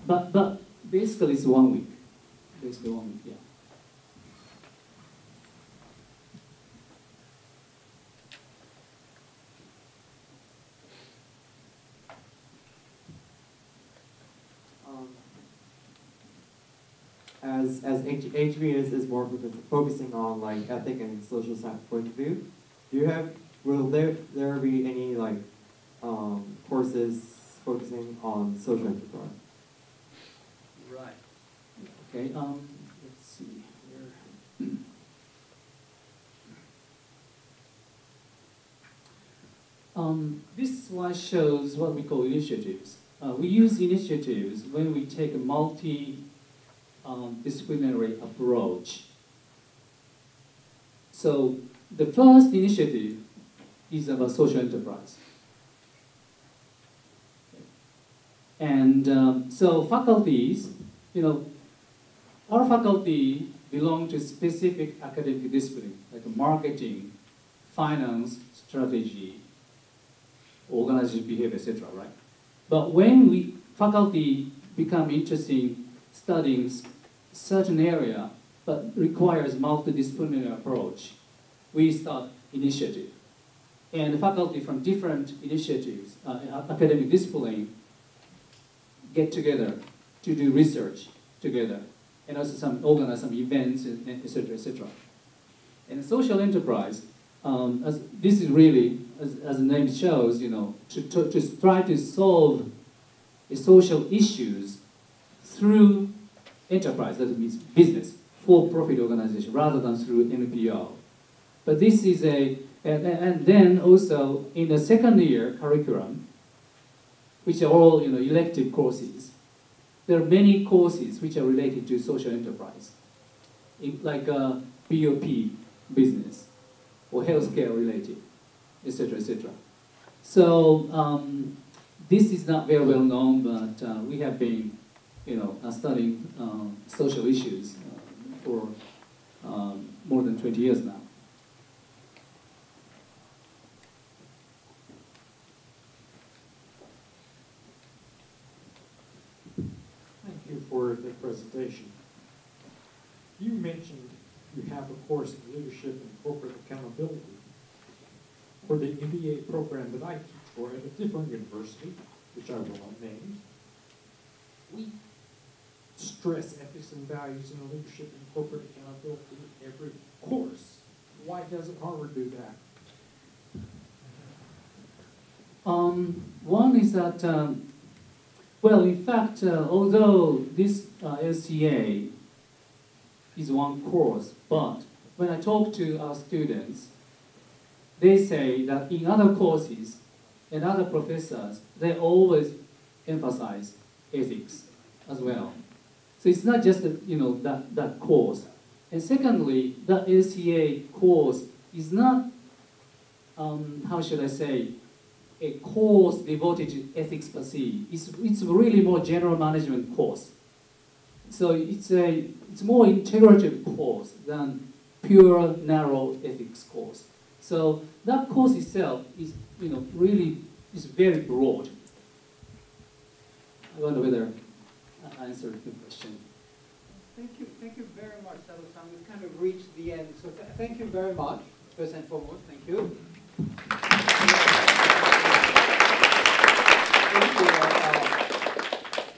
but basically it's 1 week. Basically 1 week, yeah. As HVS is more focusing on like ethic and social science point of view, will there be any courses focusing on social enterprise? Right. Okay. Let's see here. This slide shows what we call initiatives. We use initiatives when we take a disciplinary approach. So the first initiative is about social enterprise. And so faculties, our faculty belong to specific academic discipline, like marketing, finance, strategy, organizational behavior, etc., right? But when faculty become interested in studying certain area, but requires multidisciplinary approach, we start initiative. And faculty from different initiatives, academic discipline, get together to do research together, and also organize some events, etc., etc. And social enterprise, this is really, as the name shows, to try to solve the social issues through enterprise, that means business, for-profit organization rather than through NPO. But this is and then also in the second year curriculum, which are all elective courses, there are many courses which are related to social enterprise, like BOP business or healthcare related, etc., etc. So this is not very well known, but we have been, studying social issues for more than 20 years now. Thank you for the presentation. You mentioned you have a course in leadership and corporate accountability. For the MBA program that I teach for at a different university, which I will not name, we stress ethics and values in leadership and corporate accountability in every course. Why doesn't Harvard do that? One is that, well, in fact, although this LCA is one course, but when I talk to our students, they say that in other courses and other professors, they always emphasize ethics as well. So it's not just that course. And secondly, that LCA course is not, how should I say, a course devoted to ethics per se. It's really more general management course. So it's more integrative course than pure narrow ethics course. So that course itself is really is very broad. I wonder whether I answered the question. Thank you very much, Sato-san. We've kind of reached the end. So thank you very much, first and foremost. Thank you.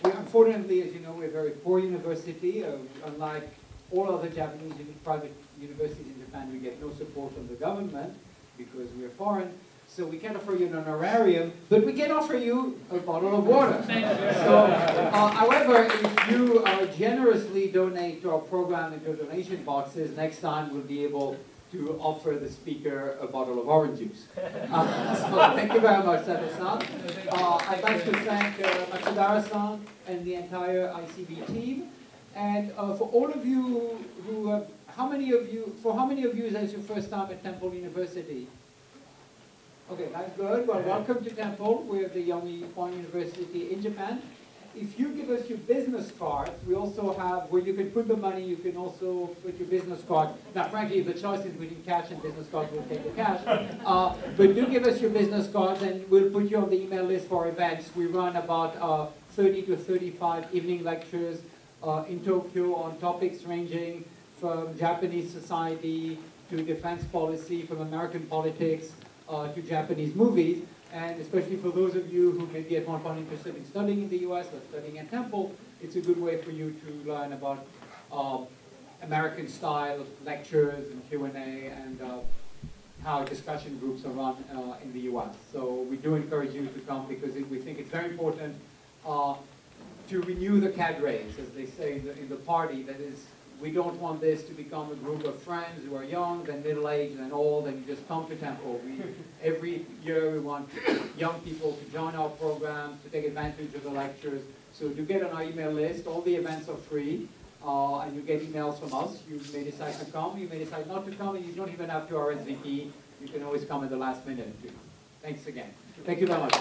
Unfortunately, as you know, we're a very poor university. Unlike all other Japanese private universities in Japan, we get no support from the government because we're foreign. So we can't offer you an honorarium, but we can offer you a bottle of water. So, however, if you generously donate to our program into donation boxes, next time we'll be able to offer the speaker a bottle of orange juice. So thank you very much, Sato-san. I'd like to thank Matsudara-san and the entire ICB team. And for all of you who, how many of you is this your first time at Temple University? Okay, that's good. Well, welcome to Temple. We're the only foreign university in Japan. If you give us your business cards, we also have where you can put the money, you can also put your business card. Now, frankly, if the choice is between cash and business cards, we'll take the cash. But do give us your business cards and we'll put you on the email list for events. We run about 30 to 35 evening lectures in Tokyo on topics ranging from Japanese society to defense policy, from American politics to Japanese movies. And especially for those of you who may be at one point interested in studying in the US or studying at Temple, it's a good way for you to learn about American-style lectures and Q&A and how discussion groups are run in the US. So we do encourage you to come because we think it's very important to renew the cadres, as they say in the party. That is, we don't want this to become a group of friends who are young, then middle-aged, and old, and you just come to Temple. Every year we want young people to join our program, to take advantage of the lectures. So do get on our email list. All the events are free, and you get emails from us. You may decide to come, you may decide not to come, and you don't even have to RSVP. You can always come at the last minute. Thanks again. Thank you very much.